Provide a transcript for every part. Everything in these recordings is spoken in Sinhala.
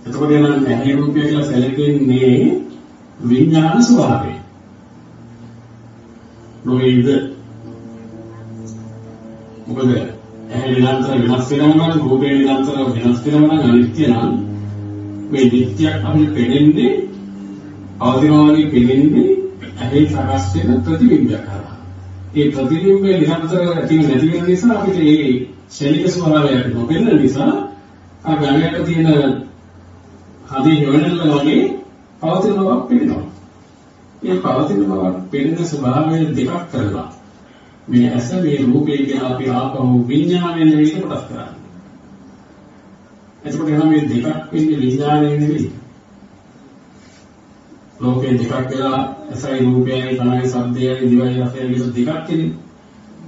එතකොට නම් ඇහැ රූපය කියලා සැලකෙන්නේ විඥාන ස්වභාවය. නොවේද? මොකද ඇහැ නිරන්තර වෙනස් වෙනවා නම් රූපේ නිරන්තර වෙනස් වෙනවා නම් අනිත්‍ය නම් මේ නිට්ටයක් අපිට පෙනෙන්නේ අවදිනවා වගේ පෙනෙන්නේ ඇහි සකස් වෙන ප්‍රතිබිම්බයක් කරා. ඒ ප්‍රතිබිම්බය නිරන්තර ඇති නැති වෙන නිසා අපිට ඒ ශෛලික ස්වභාවයක් නොපෙනෙන නිසා අර ගණයට තියෙන හදේ හොයනල්ල වගේ පවතින බවක් පෙනෙනවා. ඒ පවතින බවක් පෙනෙන ස්වභාවය දෙකක් කරලා මේ ඇස මේ රූපේ කියලා අපි ආපහු විඥානයෙන් විදිහට කොටස් කරන්නේ. එතකොට එහෙනම් මේ දෙකක් වෙන්නේ විඥානයෙන් නෙවෙයි. ලෝකේ දෙකක් වෙලා ඇසයි රූපයයි කනයි ශබ්දයයි දිවයි රසයයි කියලා දෙකක් කියන්නේ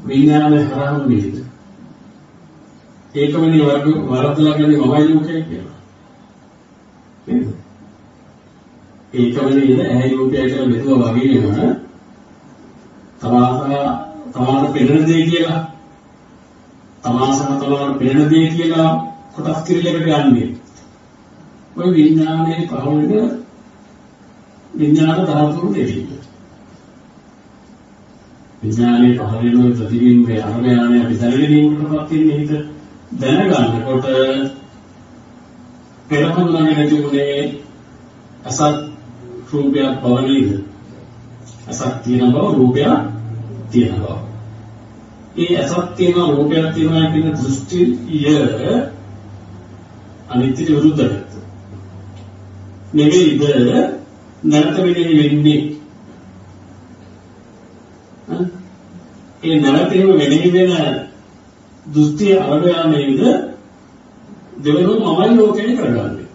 විඥානය හරහාම නේද? ඒකමනේ වරදලා කියන්නේ මොබයිල් ලෝකය කියලා. නේද? ඒකමනේ ඇයි රූපය කියලා මෙතුවා වගේම තමාට පෙනෙන දේ කියලා තමාසහ තමාට පෙනෙන දේ කියලා කොටස් කිරීලකට යන්නේ. ඔය විඥානයේ පහළට විඥාන ධාතුන් දෙකයි. විඥානයේ පහළේන ප්‍රතිබිම්බය අරමයානේ අපි දැනගැනීමකටපත් වෙන්නේ හිත දැනගන්නකොට පෙරහුණන්නේ නැතිුනේ අසත් රූපයක් බව නේද? අසත් තියෙන බව රූපයක් තියෙන බව. ඒ අසත් තියෙන රූපයක් තියෙනවා කියන දෘෂ්ටිය අනිත්‍ය විරුද්ධයි. නෙවෙයිද නැවත වෙන්නේ. ඒ නැවතීම වෙන්නේ වෙන දෘෂ්ටිය අරබයාමේද දෙවෙනි මමයි ලෝකේ කරගන්නේ.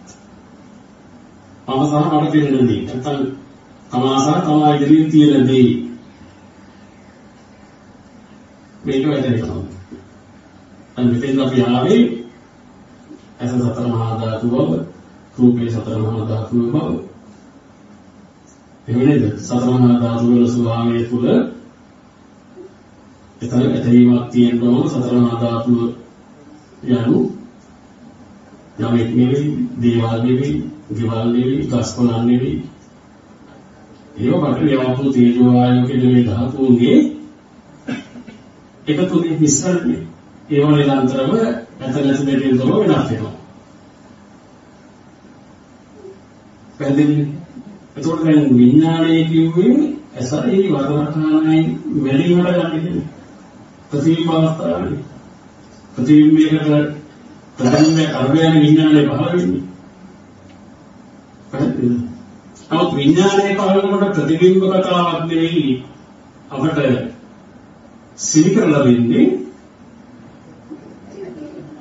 මම සහ මට තියෙන දේ. නැත්නම් තමා සහ තමා ඉදිරියේ තියෙන දේ. මේක වැදගත්. අනිත් අපි ආවේ ඇස සතර මහා ධාතු බව, රූපේ සතර මහා ධාතු බව. එවැනිද සතර මහා ධාතු වල ස්වභාවය තුළ එතන ඇතීමක් තියෙනවා සතර මහා ධාතු යනු යමෙක් නෙවෙයි, දේවල් නෙවෙයි, ගෙවල් නෙවෙයි, ගස්කොළන් නෙවෙයි. ඒව පටවිය වපු තේජෝ වායෝ කියන මේ ධාතුන්ගේ එකතුනේ මිශ්‍රණය. ඒව නිරන්තරව ඇතනස දෙකෙන් තම වෙනස් වෙනවා. පැහැදිලි? එතකොට දැන් විඥානයේ කිව්වේ ඇසයි වර්ණකානයි මෙලීමට යන්නේ කියන්නේ. ප්‍රතිබිම්බ අවස්ථාවනේ. ප්‍රතිබිම්බයකට ප්‍රතිබිම්බයේ අරබයන විඥානයේ පහළ වෙන්නේ. පැහැදිලිද? නමුත් විඥානයේ පහළ වෙනකොට ප්‍රතිබිම්බ කතාවක් නෙවෙයි අපට සිහි කරලා දෙන්නේ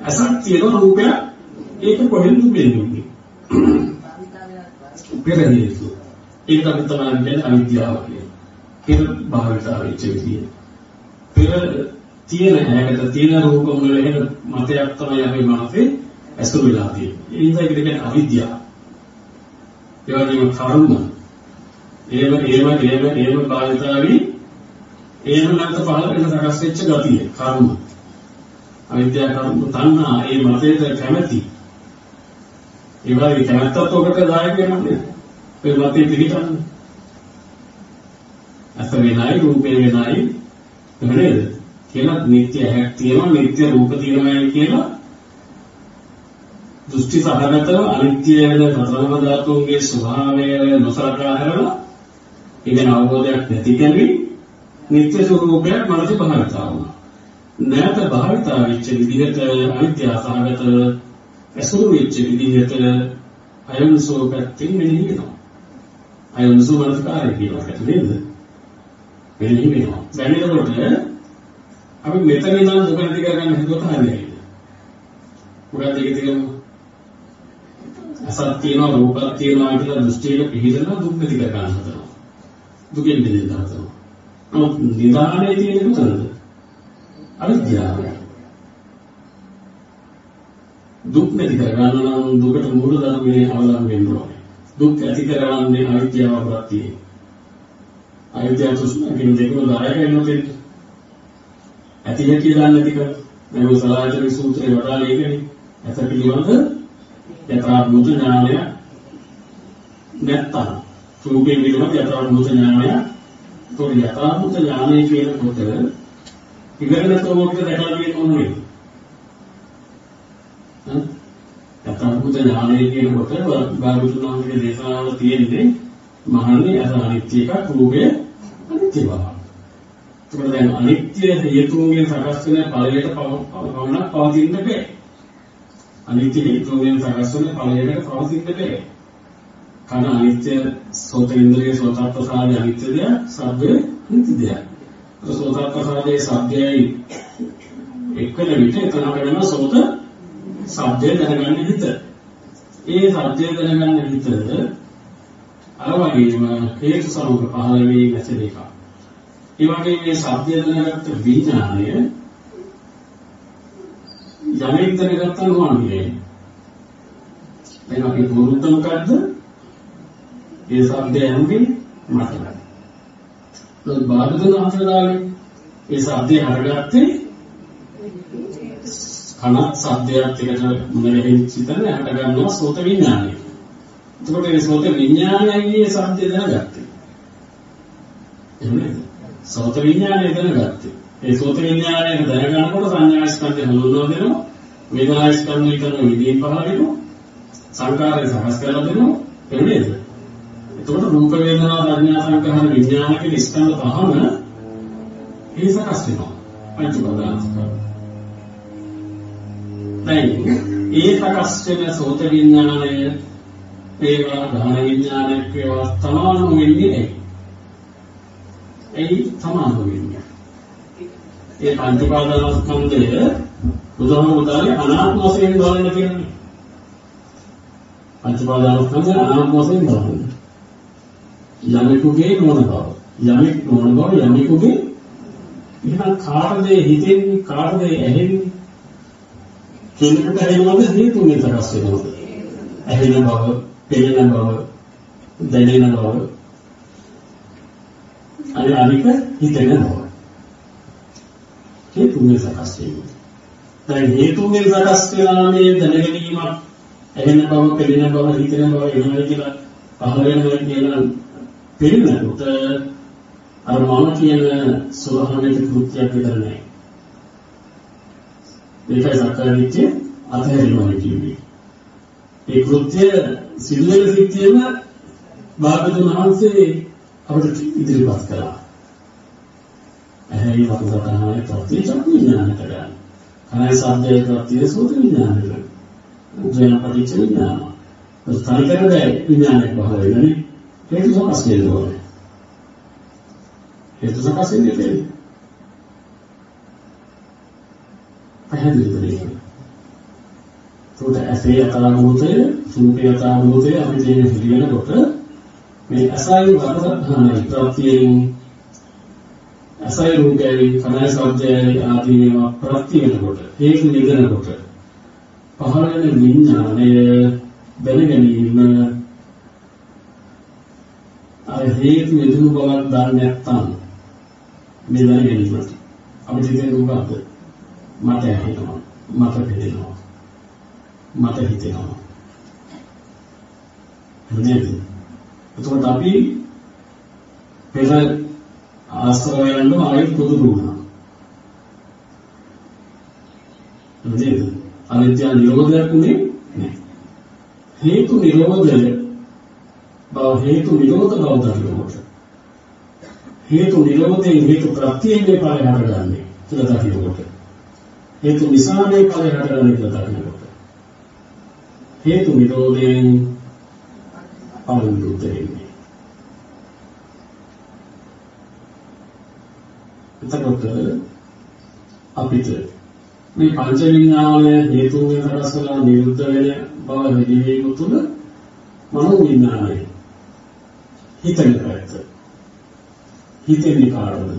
අසත් තියෙන රූපය ඒක කොහෙන්ද වෙන්නේ? පෙරදීසු. ඒක තමයි කියන්නේ අවිද්‍යාව කියන්නේ. පෙර භාවිතා වෙච්ච විදිය. පෙර තියෙන හැකට තියෙන රූප මුල වෙන මතයක් තමයි අපේ මනසේ ඇසුරු වෙලා තියෙන්නේ. ඒ නිසා ඒකට කියන්නේ අවිද්‍යාව. ඒ වගේම කර්ම. ඒව භාවිතාවි ඒව නැත්නම් පහළ වෙන සකස් වෙච්ච ගතිය කර්ම. අවිද්‍යාව කර්ම තණ්හා ඒ මතයට කැමැති. ඒ වගේ කැමැත්තත් ඔකට දායක වෙනවා නේද? ඒ මතේ පිළිගන්න. අස වෙනයි රූපේ වෙනයි නේද? කියලා නිත්‍ය හැක් තියෙනවා නිත්‍ය රූප තියෙනවා කියලා දෘෂ්ටි සහගතව අනිත්‍ය වෙන සතරම ධාතුන්ගේ ස්වභාවය නොසලකා හැරලා ඉගෙන අවබෝධයක් නැති කෙනෙක් නිත්‍ය ස්වરૂපයක් මනසේ භාවිතා වුණා. නැත භාවිතා වෙච්ච විදිහට අනිත්‍ය සහගත ඇසුරු වෙච්ච විදිහට අයෝනිසෝ පැත්තෙන් මෙනෙහි වෙනවා. අයෝනිසෝ මනසකාරය කියනවා නේද? මෙනෙහි වෙනවා. දැනෙනකොට අපි මෙතන ඉඳන් දුක නැති කරගන්න හිතුවට හරියන්නේ. මොකක්ද ඒක තියෙන්නේ? අසත් තියෙනවා රූපක් තියෙනවා කියලා දෘෂ්ටියක පිළිදෙනවා දුක් නැති කරගන්න හදනවා. දුකෙන් මිදෙන්න හදනවා. නමුත් නිදානේ තියෙන්නේ මොකද? අවිද්‍යාව. දුක් නැති කරගන්න නම් දුකට මූල ධර්මයේ අවලංගු වෙන්න ඕනේ. දුක් ඇති කරගන්නේ අවිද්‍යාව ප්‍රත්‍යයෙන්. අවිද්‍යාව තුෂ්ණා කියන දෙකම දායක වෙනවා දෙන්න. ඇති හැටි දන්නේ නැතික මේ සලායතන සූත්‍රේ වඩා ලේකනේ. ඇත පිළිබඳ යථාභූත ඥානය නැත්තම් රූපේ පිළිබඳ යථාභූත ඥානය තෝ යථාභූත ඥානය කියනකොට ඉගෙනතෝ මොකද දැකලා තියෙන්නේ යථාභූත ඥානය කියනකොට භාගතුනාගේ දේශනාවල තියෙන්නේ මහන්නේ අනිත්‍ය එකක් රූපේ අනිත්‍ය බව. ඒකට දැන් අනිත්‍ය හේතුන්ගෙන් සකස් වෙන ඵලයට පවණක් පවතින්න බෑ. අනිත්‍ය හේතුන්ගෙන් සකස් වෙන ඵලයකට පවතින්න බෑ. කන අනිත්‍ය, සෝත ඉන්ද්‍රිය සෝතප්‍රසාදේ අනිත්‍ය දෙයක්, ශබ්දේ අනිත්‍ය දෙයක්. සෝතප්‍රසාදේ ශබ්දයයි එක්කල විට එතන වෙනම සෝත ශබ්දය දැනගන්න හිත. ඒ ශබ්දය දැනගන්න හිත අර වගේම හේතු සමග පහළ වී නැසෙන එක. ඒ වගේ මේ ශබ්දය දැනගත්ත විඥානය යමෙක් දැනගත්තා නෝන්නේ. දැන් අපි පුරුද්ද මොකද්ද? ඒ ශබ්දය ඇහුනේ මතකයි. ඒ බාධක අන්තරාවේ ඒ ශබ්දය හරගත්තේ කනත් ශබ්දයක් එකට මුලෙහිච්ච තැන හට ගන්නවා සෝත විඥානය. එතකොට මේ සෝත විඥානයයි මේ ශබ්දය දැනගත්තේ. එහෙමද? සෝත විඥානය දැනගත්තේ. ඒ සෝත විඥානය දැනගනකොට සංඥා ස්කන්ධය හඳුන්වා දෙනවා. වේදනා ස්කන්ධය කරන විදිහින් පහළ වෙනවා. සංකාරය සකස් කරලා දෙනවා. එහෙමද? එතකොට රූප වේදනා සංඥා සංකාර විඥාන කියන ස්කන්ධ පහම ඒ සකස් වෙනවා. පංච උපාදානස්කන්ධ. දැන් ඒ සකස් වෙන සෝත විඥානය ඒවා ධාන විඥානයක් ඒවා සමාන වෙන්නේ ඒ සමාන වෙන්නේ ඒ පංච උපාදානස්කන්ධය බුදුහාමුදුරුවෝ අනාත්ම වශයෙන් බලන්න කියන්නේ පංච උපාදානස්කන්ධය අනාත්ම වශයෙන් බලන්න යමෙකුගේ නොවන බව යමෙක් නොවන බව යමෙකුගේ එහෙනම් කාටද හිතෙන්නේ කාටද ඇහෙන්නේ කෙනෙකුට ඇහෙනවද හේතුන්ගෙන් සකස් වෙනවද? ඇහෙන බව, පෙනෙන බව, දැනෙන බව. අනික හිතෙන බව. හේතුන්ගෙන් සකස් වෙනවා. දැන් හේතුන්ගෙන් සකස් වෙනා මේ දැනගැනීමක් ඇහෙන බව, පෙනෙන බව, හිතෙන බව එනවා කියලා පහළ වෙනවා කියලා පෙනෙනකොට අර මම කියන ස්වභාවික කෘත්‍යයක් විතර නෑ. ඒකයි සක්කායදිට්ඨිය අතහැරීමයි කියන්නේ. ඒ කෘත්‍ය සිදුවෙන සිද්ධියම භාගතුන් වහන්සේ අපිට ඉදිරිපත් කළා. ඇහැයි වතුරතනයි ප්‍රත්‍ය චක්කු විඥානයට ගන්න. කනයි ශබ්දයේ ප්‍රත්‍ය සෝත විඥානයට. උදේන පටිච්ච විඥාන. ස්ථානිකරද විඥානයක් පහළ වෙනනේ. හේතු සකස් වෙනවා. හේතු සකස් වෙන්නේ පැහැදිලි කරගන්න. ඒකට ඇසේ යථාභූතය, රූපේ යථාභූතය අපි තේරුම් පිළිගන්නකොට මේ අසයි වර්තනයි ප්‍රත්‍යයෙන් අසයි රූපයයි කනයි ශබ්දයයි ආදී මේවා ප්‍රත්‍ය වෙනකොට ඒක නිදනකොට පහළ වෙන විඥානය දැනගැනීම අර හේතු යදුණු බවක් දන්නේ නැත්නම් මේ දැනගැනීමට අපිට තියෙන උගත මට ඇහෙනවා මට පෙනෙනවා මට හිතෙනවා නේද? එතකොට අපි පෙර ආශ්‍රයයන්ව ආයෙත් පුදු දුන්නා නේද? අනිත්‍ය නිරෝධයක් උනේ නැහැ. හේතු නිරෝධය බව හේතු නිරෝධ බව දකිනකොට හේතු නිරෝධයෙන් හේතු ප්‍රත්‍යයෙන් මේ ඵලය හටගන්නේ කියලා දකිනකොට හේතු නිසා මේ ඵලය හටගන්නේ කියලා දකිනකොට හේතු නිරෝධයෙන් ඵල නිරෝධ වෙන්නේ. එතකොට අපිට මේ පංච විඥානය හේතුන්ගෙන් සකස් වෙලා නිරුද්ධ වෙන බව හැදීම තුළ මනෝ විඥානය හිතෙන පැත්ත හිතෙන්නේ කාටද?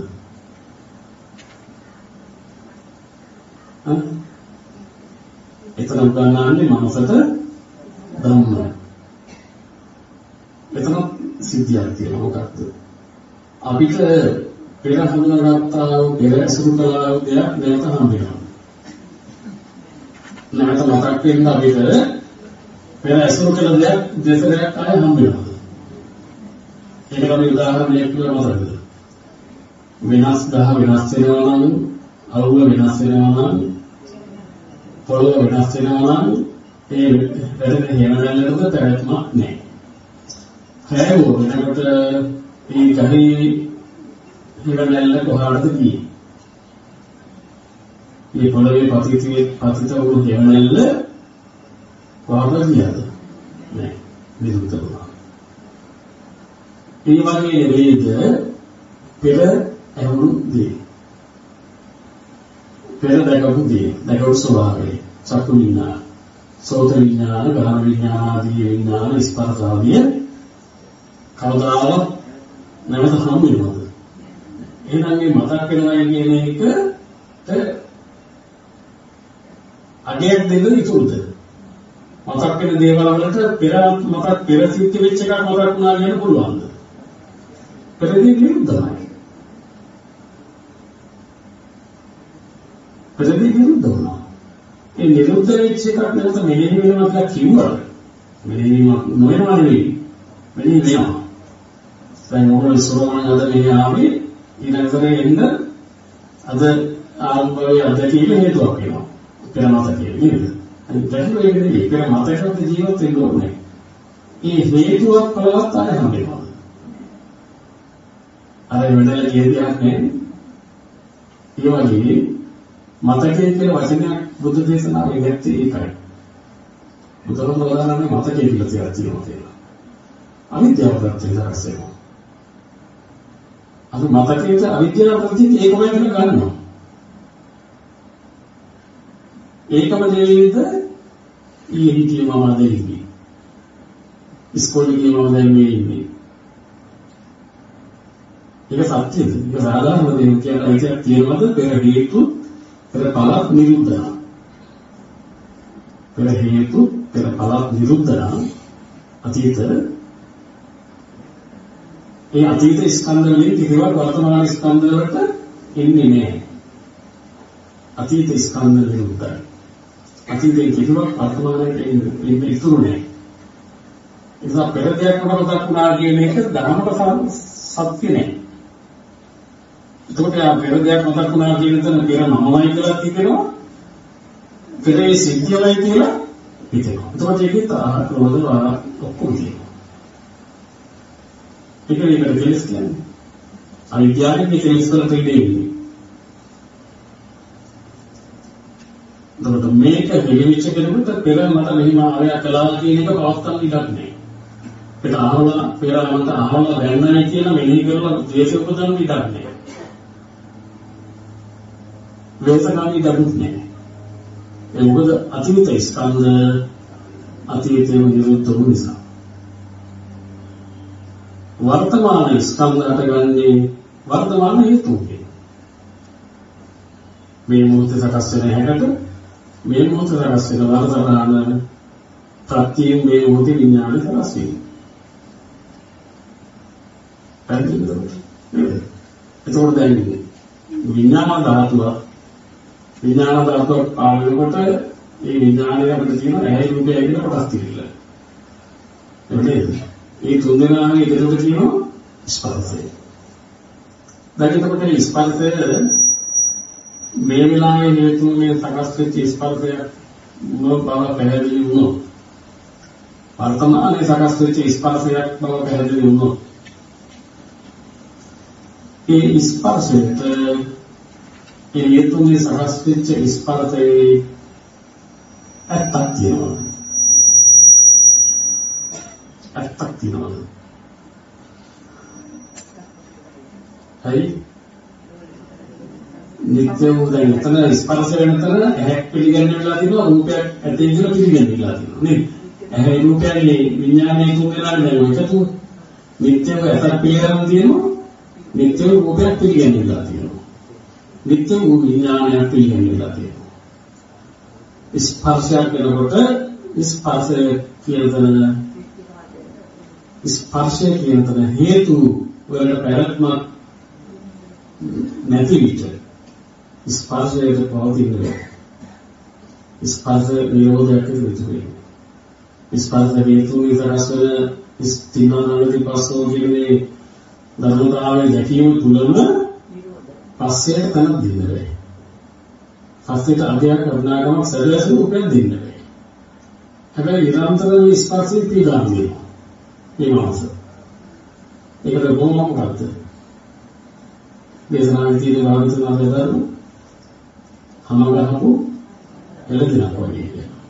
එතන උගන්වන්නේ මනසට ධම්ම. එතන සිද්ධියක් තියෙනවා. මොකක්ද? අපිට පෙර හඳුනාගත්තා වූ පෙර අසුරු කළා වූ දෙයක් නැවත හම්බ වෙනවා. නැවත මතක් වෙන්න අපිට පෙර ඇසුරු කළ දෙයක් දෙසරයක් ආය හම්බ වෙනවා. ඒකට අපි උදාහරණයක් කියව මතකද? වෙනස් ගහ වෙනස් වෙනවා නම්, අවුව වෙනස් වෙනවා නම්, පොළොව වෙනස් වෙනවා නම් ඒ වැඩේ හේනවලද පැවැත්මක් නැහැ. හැවෝ වෙනකොට ඒ ගහේ හේනවල කොහාටද ගියේ? මේ පොළොවේ පතිත වූ හේනවල කොහාටද ගියද? නැහැ. නිරුද්ධ වුණා. ඒ වගේ නෙවෙයිද පෙර ඇහුණු දේ. පෙර දැකපු දේ, දැකපු ස්වභාවය, චක්කු විඤ්ඤාණ, සෝත විඤ්ඤාණ, ගාන විඤ්ඤාණ ආදී විඤ්ඤාණ ස්පර්ශ ආදී කවදාවත් නැවත හම්බ වෙනවද? එහෙනම් මේ මතක් වෙනවා කියන එක අගයක් දෙන්න ඉතුරුද? මතක් වෙන දේවල් වලට පෙර මතක් පෙර සිද්ධ වෙච්ච එකක් මතක් වුණා කියන්න පුළුවන්ද? පෙරදී විරුද්ධයි. පෙරදී විරුද්ධ වුණා. ඒ නිරුද්ධ වෙච්ච එකක් නැවත මෙහෙම වෙනවා කියලා කිව්වද? මෙහෙම නොවෙනවා නෙවෙයි. මෙහෙම වෙනවා. දැන් මොකද සෝමන අද මෙහෙ ආවේ ඊළඟට එන්න අද ආරම්භයේ අධ්‍යක්ෂක හේතුවක් වෙනවා. පෙර මතකයේ නේද? අනිත් පැහැදිලි වෙන්නේ පෙර මතකයක ජීවත් වෙන්න ඕනේ. ඒ හේතුවක් බලවත් ආය හම්බෙනවා. අර වෙනදල කියන දෙයක් නේ. ඒ වගේ මතකයේ කියලා වචනයක් බුද්ධ දේශනාවේ නැත්තේ ඒකයි. බුදුරජාණන් වහන්සේ මතකයේ කියලා තියෙනවා. අවිද්‍යාව ප්‍රත්‍යයෙන් හරසෙනවා. අද මතකයේ අවිද්‍යාව ප්‍රත්‍යයෙන් ඒකම වෙන ගන්නවා. ඒකම දෙවිද ඊහිතිය මම දෙන්නේ. ඉස්කෝලේ ගිහම දැන් මේ ඉන්නේ. ඒක සත්‍යද? ඒක සාධාරණ දෙයක් කියලා ඒක තියෙනවද? පෙර හේතු පෙර ඵල නිරුද්ධ. පෙර හේතු පෙර ඵල නිරුද්ධ අතීත ඒ අතීත ස්කන්ධ වලින් කිසිවක් වර්තමාන ස්කන්ධ වලට එන්නේ නැහැ. අතීත ස්කන්ධ නිරුද්ධයි. අතීතයේ කිසිවක් වර්තමානයේ එන්නේ ඉතුරු නැහැ. ඒක පෙර දෙයක් මතක් වුණා කියන එක ධර්මක සත්‍ය නෑ. එතකොට පෙර දෙයක් මතක් වුණා කියන තැන පෙර මමමයි කියලා තිබෙනවා. පෙරේ සිද්ධියමයි කියලා හිතෙනවා. එතකොට ඒකත් ආහාරවල ඔක්කොම තියෙනවා. ඒකට කෙලස් කියන්නේ. අවිද්‍යාවෙන් මේ කෙලස් වලට ඉන්නේ. එතකොට මේක දෙවිච්ච කෙනෙකුට පෙර මට මෙහිම ආරය කළා කියන එක පවත්තන්න ඉඩක් නෑ. පෙර මට අහවල දැන්නයි කියලා මෙහි කරලා ද්වේෂ උපදන්න ඉඩක් නෑ. වේසනාවි දබුත් නෑ. ඒ මොකද අතීත ස්කන්ධ අතීතයේ විරුද්ධ වූ නිසා. වර්තමාන ස්කන්ධ හටගන්නේ වර්තමාන හේතුන්ගෙන්. මේ මොහොතේ සකස් වෙන හැකට මේ මොහොතේ සකස් වෙන වර්තමාන ප්‍රත්‍යයෙන් මේ මොහොතේ විඥාන සකස් වෙනවා. එතකොට දැන් විඥාන ධාතුව ආවොත් ඒ විඥානය අපිට තියෙන ඇහැ රූපය කියන කොටස් තිබිලා. නේද? ඒ තුන් දෙනාගේ ඉදිරියට තියෙන ස්පර්ශය. දැන් එතකොට මේ ස්පර්ශය මේ වෙලාවේ හේතුන්ගේ සකස් වෙච්ච ස්පර්ශය මොන බව පැහැදිලි වුණොත් වර්තමානයේ සකස් වෙච්ච ස්පර්ශයක් බව පැහැදිලි වුණොත් ඒ ස්පර්ශයට ඒ හේතුන්ගේ සකස් වෙච්ච ස්පර්ශයේ ඇත්තක් තියෙනවා. ඇත්තක් තියෙනවා. හරි නිත්‍ය වූ දැන් එතන ස්පර්ශ වෙන තැන ඇහැ පිළිගන්නලා තියෙනවා රූපයක් ඇතේ කියලා පිළිගන්නලා තියෙනවා නේද? ඇහැ රූපයගේ විඥානයේ තුන දෙනාම දැන් එකතු නිත්‍යව ඇතක් පිළිගන්න තියෙනවා නිත්‍ය වූ රූපයක් පිළිගන්නලා තියෙනවා නිත්‍ය වූ විඥානයක් පිළිගන්නලා තියෙනවා ස්පර්ශයක් වෙනකොට ස්පර්ශය කියන තැන හේතු වලට පැවැත්ම නැති විට ස්පර්ශයට පවතින ස්පර්ශ නිරෝධයක් විදිහට ස්පර්ශ හේතු විතරස් වෙන තින්නනාගති පස්සෝ කියන්නේ ධර්මතාවයේ දැකීම තුළම පස්සයට තනක් දෙන්න බෑ. පස්සට අධ්‍යක් වර්ණාගමක් සැදැසු උපදින්න බෑ. හැබැයි නිරන්තරව ස්පර්ශය පීඩා වෙනවා. මේ මාස. ඒකට මොකක්ද? දේශනාවේ තියෙන වාර්තික ආකාරය හමගහපු එළදෙනක් වගේ කියනවා.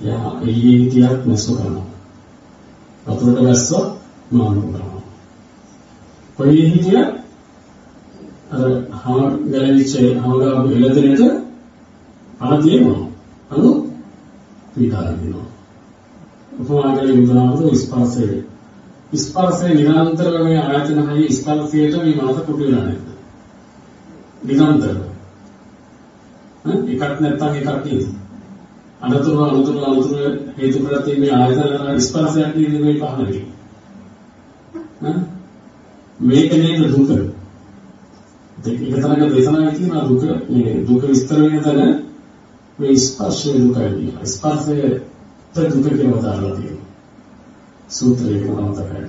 යා එළියේ හිටියක් නැස්ස කරනවා. වතුරට වැස්සොත් මානු කරනවා. කොහේ හිටිය අර හම ගැලවිච්ච හමගහපු එළදෙනට පණ තියෙනවා. අනු පීඩා වෙනවා. උපමාගලේ උදාහරණ ස්පර්ශය. ස්පර්ශය නිරන්තරව මේ ආයතන හයේ ස්පර්ශයට මේ මාස කොට වෙලා නැද්ද? නිරන්තරව. එකක් නැත්තම් එකක් නේද? අනුතුරු හේතු ප්‍රත්‍යයෙන් මේ ආයතන ස්පර්ශයක් නේද මේ පහළදී. මේක නේද දුක. ඒක තරක දේශනාවේ තියෙන දුක මේ දුක විස්තර වෙන තැන මේ ස්පර්ශය දුකයි. ස්පර්ශය දුක කියලා දාලා තියෙනවා. සූත්‍රයක මතකයි.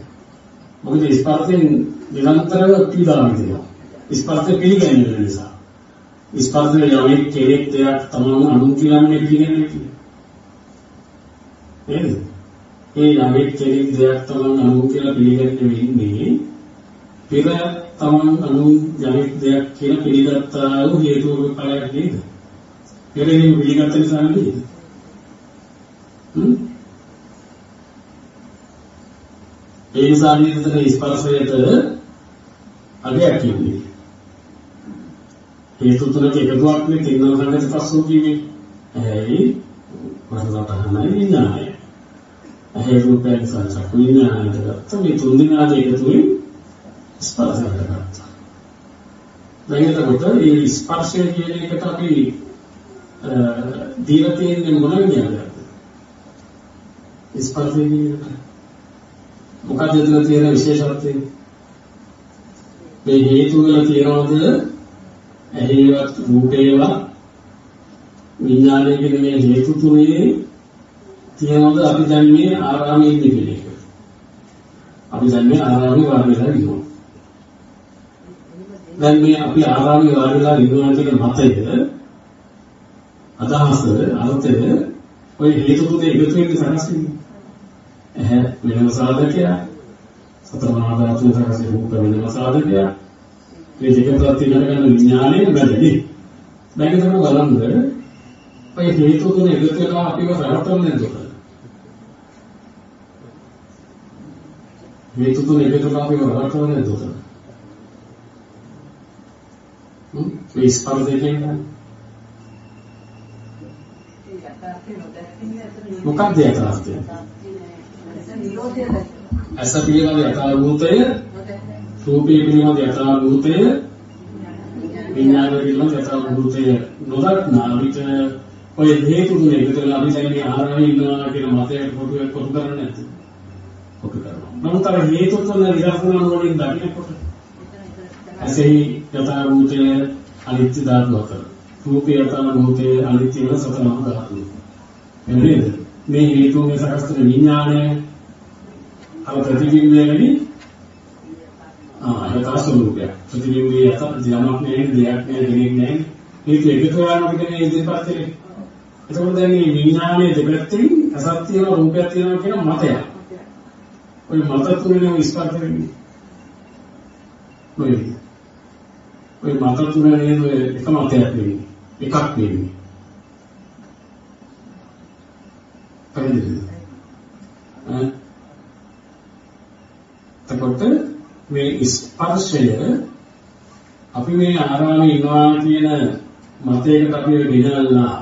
මොකද ස්පර්ශයෙන් නිරන්තරව පීඩා විඳිනවා. ස්පර්ශය පිළිගන්නේ නිසා. ස්පර්ශය යමෙක් කෙනෙක් දෙයක් තමම අනුන් කියන්නේ පිළිගන්නේ නැහැ. නේද? ඒ යමෙක් කෙනෙක් දෙයක් තමන් අනුන් කියලා පිළිගන්නේ වෙන්නේ පෙර තමන් අනුන් යමෙක් දෙයක් කියලා පිළිගත්තා වූ හේතුක ඵලයක් නේද? පෙරෙහිම පිළිගත්ත නිසා නේද? ඒ නිසා නිතරම ස්පර්ශයට අගයක් කියන්නේ. හේතු තුනක එකතුවක් නේ තින්නන සංගත පස්සෝ කියන්නේ. ඇයි වරදටහනයි විඥානය. ඇයි රූපයෙන් සංසක් විඥානයට ගත්ත මේ තුන් දෙනාගේ එකතුවෙන් ස්පර්ශයට ගත්තා. දැන් එතකොට මේ ස්පර්ශය කියන එකට අපි දීලා තියෙන්නේ මොන විදියටද? ස්පර්ශය කියන්නේ මොකක්ද එතන තියෙන විශේෂත්වය? මේ හේතු වල තියනවද ඇහිවත් රූපේවත් විඥානයේ කියන මේ හේතු තුනේ තියනවද අපි දැන් මේ ආරාමයේ ඉන්නේ කියන එක. අපි දැන් මේ ආරාමයේ වාඩිලා ඉන්නවා. දැන් මේ අපි ආරාමයේ වාඩිලා ඉන්නවා කියන මතය අදහස අර්ථය ඔය හේතු තුනේ එකතු වෙන්න සකස් වෙන්නේ. ඇහැ වෙනම සාධකයක් සතර මහා ධාතු සකස් රූප වෙනම සාධකයක් මේ දෙක ප්‍රත්‍ය කරගන්න විඥානයේ වැඩි. දැන් ඒක බලන්න ඔය හේතු තුන එකතු වෙලා අපිව රවට්ටන්නේ නැද්ද? හේතු තුන එකතු වෙලා අපිව රවට්ටන්නේ නැද්ද? මේ ස්පර්ශය කියන්නේ මොකක්ද යථාර්ථය? ඇස පිළිබඳ යථාභූතය, රූපය පිළිබඳ යථාභූතය, විඥානය පිළිබඳ යථාභූතය නොදක්නා විට ඔය හේතු තුන එකතු වෙලා අපි දැන් මේ ආරාමයේ ඉන්නවා කියන මතයට කොටු කරන්නේ නැද්ද? කොටු කරනවා. නමුත් අර හේතු තුන නිරර්ථන වලින් දකින්නකොට ඇසෙහි යථාභූතය අනිත්‍ය ධාතු අතර, රූපේ යථාභූතය අනිත්‍ය වන සතරම ධාතු. එනේද? මේ හේතුන්ගේ සකස් කරන විඥානය අර ප්‍රතිබිම්බයේදී යථා ස්වરૂපය. ප්‍රතිබිම්බයේ යථා ධර්මයක් නෙවෙයි, දෙයක් නෙවෙයි, කෙනෙක් නෙවෙයි. මේක එකතු වෙනවා කියන්නේ ඉදිරිපත් කරේ. එතකොට දැන් මේ විඥානයේ දෙපැත්තෙන් අසත් තියෙනවා, රූපයක් තියෙනවා කියන මතය. ඔය මත තුනේ ස්පර්ශ වෙන්නේ. ඔය මත තුනේ එක මතයක් වෙන්නේ. එකක් වෙන්නේ. එතකොට මේ ස්පර්ශය අපි මේ ආරාමයේ ඉන්නවා කියන මතයකට අපි ගෙනල්ලා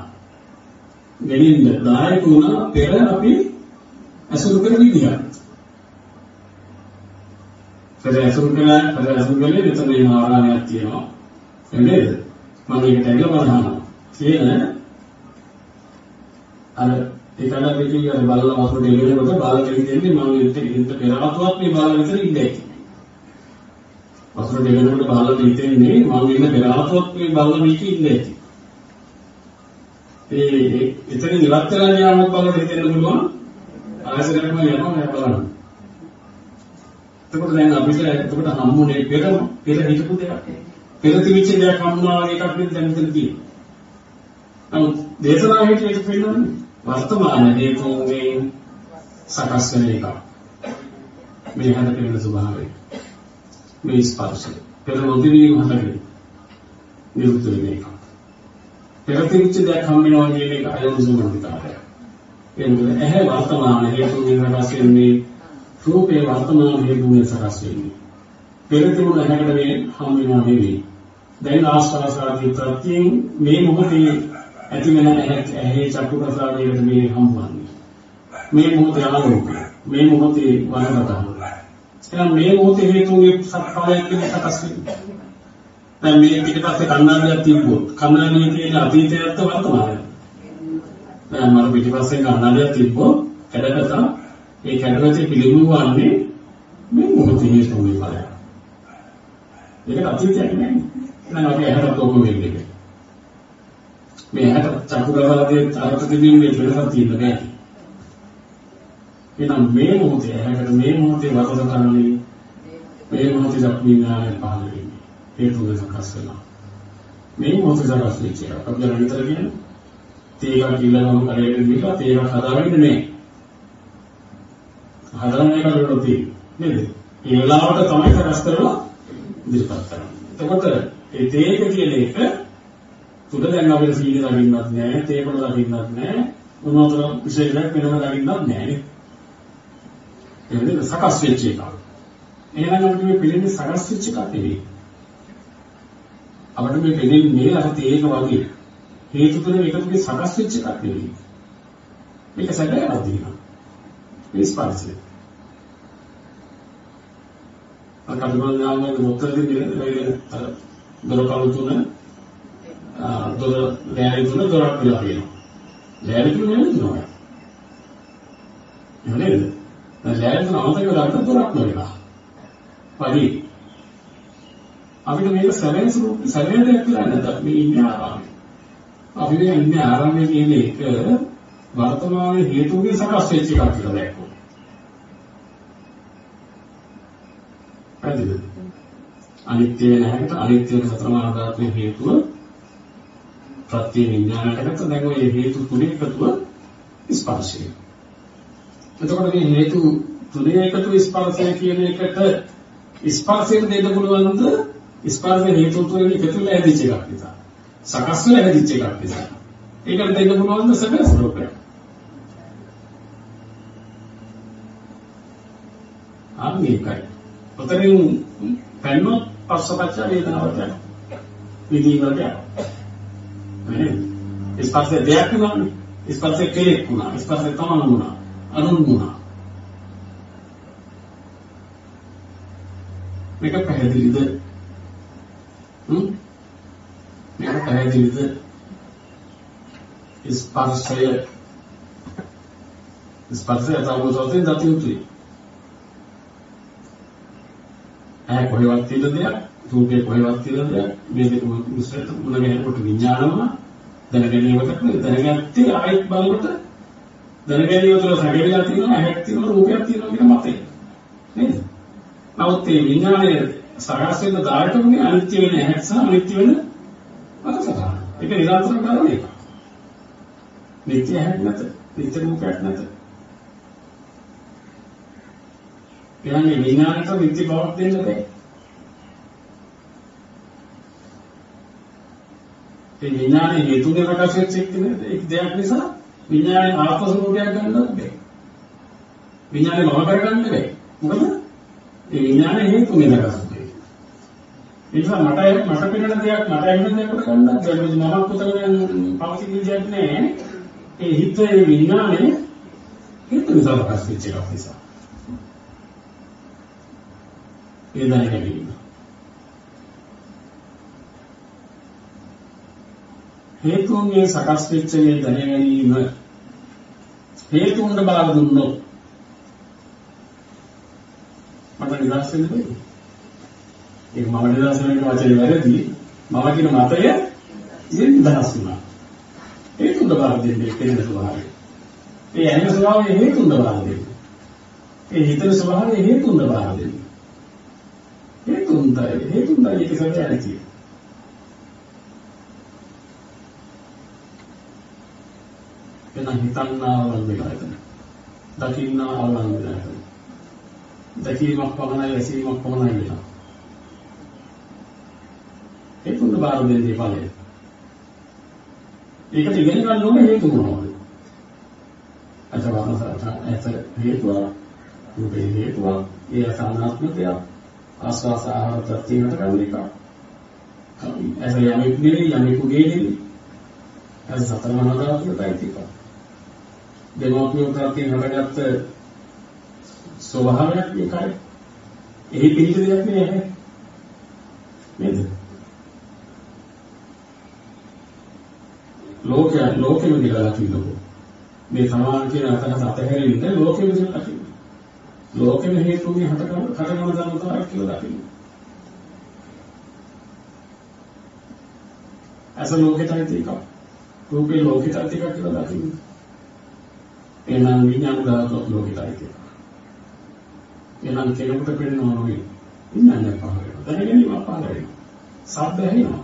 ගෙනින්න දායක වුණා පෙර අපි අසුරු කරන විදිහ. පෙර අසුරු කළේ මෙතන මේ ආරාමයක් තියෙනවා. නේද? මම ඒකට ඇවිල්ලා බලනවා. කියන අර ඒකල දෙකේ අර බලලා වතුර දෙලෙනකොට බාල දෙකේ තියෙන්නේ මම ඉන්න පෙර ආතුවත් මේ බාල විතර ඉන්නේ. වතුර දෙලෙනකොට බාල දෙකේන්නේ මම ඉන්න පෙර ආතුවත් මේ බාල මේකේ ඉන්නේ. ඒ එතන ඉවත් වෙලා යාමක් බාල දෙකෙන්න පුළුවන් ආයතනයක්ම යනවා නෑ බලන්න. එතකොට දැන් අපිට එතකොට හම්බුනේ පෙර හිතපු දෙයක්. පෙර තිබිච්ච දෙයක් හම්බුනා වගේ එකක් නෙවෙයි දැන් මෙතන තියෙන්නේ. නමුත් දේශනා හේතුවට පෙන්නන්නේ වර්තමාන හේතුන්ගේ සකස් වෙන එක. මේ හැද පෙනෙන ස්වභාවය. මේ ස්පර්ශය. පෙර නොතිබීම හදන්නේ. නිරුද්ධ වෙන එක. පෙර තිබිච්ච දෙයක් හම්බෙනවා කියන එක අයෝනිසෝමනසිකාරය. එන්නේ ඇහැ වර්තමාන හේතුන්ගෙන් සකස් වෙන්නේ රූපේ වර්තමාන හේතුන්ගෙන් සකස් වෙන්නේ. පෙර තිබුණ හැකට මේ හම්බෙනවා නෙවෙයි. දැන් ආස්වාසාදී ප්‍රත්‍යයෙන් මේ මොහොතේ ඇති වෙන ඇහි චක්කු ප්‍රසාදයකට මේ හම්බවන්නේ. මේ මොහොතේ ආලෝකය. මේ මොහොතේ වර්ණකතාව. එහෙනම් මේ මොහොතේ හේතුන්ගේ සත්‍යයක් කියන සකස් වෙන්නේ. දැන් මේ පිටපස්සේ කණ්ණාඩියක් තිබ්බොත් කණ්ණාඩියේ තියෙන අතීතයත් වර්තමානයත්. දැන් මර පිටපස්සේ කණ්ණාඩියක් තිබ්බොත් කඩකට ඒ කඩකට පිළිඹුවන්නේ මේ මොහොතේ හේතුන්ගේ බලය. ඒක අතීතයක් නෙමෙයි. දැන් අපි ඇහැට තෝම වෙන්නේ. මේ ඇහැට චක්කු ප්‍රසාදයේ අර්ථ දෙන්නේ වෙනසක් තියෙන්න බෑ. එහෙනම් මේ මොහොතේ ඇහැකට මේ මොහොතේ වතද කරන්නේ මේ මොහොතේ චක්කු විඥානය පහළ වෙන්නේ. හේතුව සකස් වෙනවා. මේ මොහොතේ සකස් වෙච්ච එක. අපි යන විතර කියන්නේ තේක කිල්ලම කරේට දීලා තේක හදාගන්නේ නෑ. හදාගන්න එක වලට තියෙන්නේ නේද? ඒ වෙලාවට තමයි සකස් කරලා ඉදිරිපත් කරන්නේ. එතකොට ඒ තේක කියන එක තුඩ දැන් අපිට සීල දකින්නත් නෑ, තේකම දකින්නත් නෑ, මොනතර විශේෂයක් වෙනම දකින්නත් නෑ. ඒක සකස් වෙච්ච එක. එහෙනම් අපිට මේ පිළිෙන්නේ සකස් වෙච්ච එකක් නෙවෙයි. අපිට මේ පිළිෙන්නේ අර තේක වගේ හේතු තුන එකතුනේ සකස් වෙච්ච එකක් නෙවෙයි. මේක සැකයක් තියෙනවා. මේ ස්පර්ශය. අකල්පනාවක මොකටද දොර කළු තුන දොර ලෑලි තුන දොරක් කියලා කියනවා. ලෑලි තුන නෙවෙයි. නේද? ලෑලි තුන අමතක කරලා දොරක් නෙවෙයි. පරි අපිට මේක සැරේ දෙයක් කියලා නැත්නම් මේ ඉන්නේ ආරාමයේ. අපි මේ ඉන්නේ ආරාමයේ කියන එක වර්තමානයේ හේතුන්ගේ සකස් වෙච්ච එකක් කියලා දැක්කොත්. හරිද? අනිත්‍ය නැහැට අනිත්‍ය සතරමා ධාතුවේ හේතුව ප්‍රත්‍ය විඥානකට දැන් ඔය හේතු තුනේ එකතුව ස්පර්ශය. එතකොට මේ හේතු තුනේ එකතුව ස්පර්ශය කියන එකට ස්පර්ශයෙන් දෙන්න පුළුවන්ද? ස්පර්ශ හේතු තුනේ එකතුවලා හැදිච්ච එකක් නිසා. සකස් වෙලා හැදිච්ච එකක් නිසා. ඒකට දෙන්න පුළුවන්ද සැබෑ ස්වરૂපය? ආන්නේකයි. උතරින් පැන්නොත් පස්සපච්ච වේදනාවට යනවා. විදීවට යනවා. නේ? ස්පර්ශ දෙයක් නුනානේ. ස්පර්ශ කෙලෙක් වුණා. ස්පර්ශ තමන් වුණා. අනුන් වුණා. මේක පැහැදිලිද? මේක පැහැදිලිද? ස්පර්ශය තවදුරටත් දතියුතුයි. ඇහැ කොහෙවත් තියෙන දෙයක්, රූපේ කොහෙවත් තියෙන දෙයක්, මේ දෙක මිශ්‍රිත මුණ ගැහෙනකොට විඥානම දැනගැනීමකට දැනගත්තේ ආයෙත් බලනකොට දැනගැනීම තුළ සැකේලා තියෙනවා, ඇහැක් තියෙනවා, රූපයක් තියෙනවා කියන මතය. නේද? නමුත් මේ විඥානයේ සකස් වෙන දායක වුණේ අනිත්‍ය වෙන ඇහැක් සහ අනිත්‍ය වෙන මතසහන. ඒක නිරන්තරව කරන එක. නිත්‍ය ඇහැක් නැත, නිත්‍ය රූපයක් නැත. කියන්නේ විඥානයට නිත්‍ය බවක් දෙන්න බෑ. ඒ විඥානයේ හේතුනේ ප්‍රකාශ වෙච්ච එක දෙයක් නිසා විඥානයේ ආත්ම ස්වરૂපයක් ගන්නත් බෑ. විඥානේ මම කරගන්න බෑ. මොකද ඒ විඥානයේ හේතුනේ ප්‍රකාශ වෙන්නේ. ඒ නිසා මට පෙනෙන දෙයක් මට ඇහෙන දෙයක් ගන්නත් බෑ. මම පුතගෙන පවතින දෙයක් නෑ. ඒ හිතේ විඥානේ හේතු නිසා ප්‍රකාශ වෙච්ච එකක් නිසා. ඒ දැනගැනීම. හේතුන්ගේ සකස් වෙච්ච මේ දැනගැනීම හේතුන්ට බාර දුන්නොත් මට නිදහස් වෙන්න බැහැ. ඒක මම නිදහස් වෙන්න වචනේ වැරදි. මම කියන මතය ඉතින් නිදහස් වුණා. හේතුන්ට බාර දෙන්නේ කෙනෙක් ස්වභාවය. ඒ ඇහෙන ස්වභාවය හේතුන්ද බාර දෙන්නේ. ඒ හිතන ස්වභාවය හේතුන්ද බාර දෙන්නේ. හේතුන්දයි ඒක සත්‍යයි කියන්නේ. එතන හිතන්නාවල් වෙලා එතන. දකින්නාවල් වෙලා එතන. දකීමක් පමණයි ඇසීමක් පමණයි වෙනවා. හේතුන්ද බාර දෙන්නේ ඵලය. ඒකට ඉගෙන ගන්න ඕනේ හේතු මොනවද? ඇත හේතුව, රූපේ හේතුව, ඒ අසනාත්මකය, ආස්වාස ආහාර ප්‍රත්‍යයට ගන්න එක. ඇස යමෙක් නෙවෙයි යමෙකුගේ නෙවෙයි. ඇස සතර මහා ධාතුවටයි තිබ්බ. දෙමෝපිය ප්‍රත්‍යයෙන් හටගත්ත ස්වභාවයක් ඒකයි. එහි පිළිද දෙයක් නෙවෙයි. නේද? ලෝකෙම කියලා කිව්වොත් මේ සමාන කියන අතහස අතහැරින්න ලෝකෙම කියලා කිව්වා. ලෝකෙම හේතුන්ගේ හටගන්න ධර්මතාවයක් කියලා දකින්න. අස ලෝකෙටයි තියෙක. රූපේ ලෝකෙටයි තියෙක කියලා දකින්න. එනම් විඥාන ධාතුව ලෝකෙටයි තියෙක. එනම් කෙනෙකුට පෙනෙනව නෙවෙයි. විඥානය පහළ වෙනවා. දැනගැනීම පහළ වෙනවා. ශබ්ද ඇහෙනවා.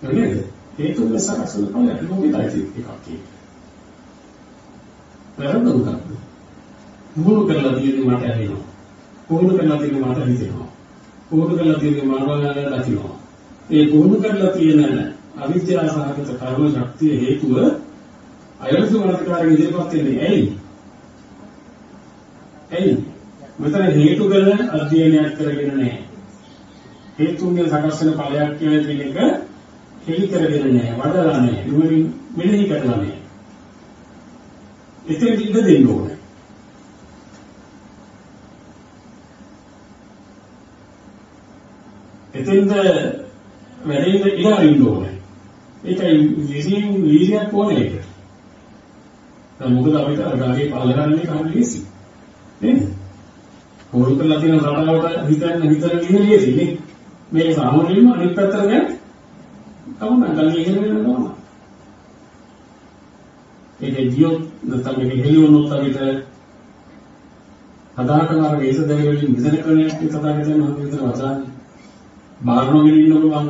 නේද? හේතුන් සකස් වෙන ඵලයක් ලෝකෙටයි තියෙක කියන්නේ. වැරද්ද උගන්වන්න. මුහුණු කරලා තියෙන්නේ මට ඇහෙනවා. පුහුණු කරලා තියෙන්නේ මට හිතෙනවා. පුහුණු කරලා තියෙන්නේ මානවයාට දකින්නවා. ඒ පුහුණු කරලා තියෙන අවිද්‍යාව සහගත කර්ම ශක්තිය හේතුව අයලසු වර්තකාරයේ ඉදිරිපත් වෙන්නේ ඇයි? මෙතන හේතු කරන අධ්‍යයනයක් කරගෙන නැහැ. හේතුන්ගේ සකස් වෙන ඵලයක් කියන එක හෙලි කරගෙන නැහැ. වඩලා නැහැ. නුවණින් මෙනෙහි කරලා නැහැ. එතෙන් ඉඳ දෙන්න ඕනේ. එතෙන්ද වැඩේට ඉඳින්න ඕනේ. ඒකයි වීර්යයක් ඕනේ ඒක. දැන් මොකද අපිට අරගාගේ පාල ගන්න එක හරියසි. නේද? පොල් කරලා තියෙන රටාවට හිතන ඉන්නේ නේ. මේක සාමාන්‍යයෙන්ම අනිත් පැත්තට ගියත් තමයි ගන්නේ ඉගෙන ගන්නවා. ඒකේ ගියොත් නැත්නම් මේක හෙලියොනොත් අපිට හදාකනාර වේස දෙවි වලින් විසන කරණයක් කතා කරන මොකද වචන බාරනෝගෙන ඉන්න පුළුවන්කම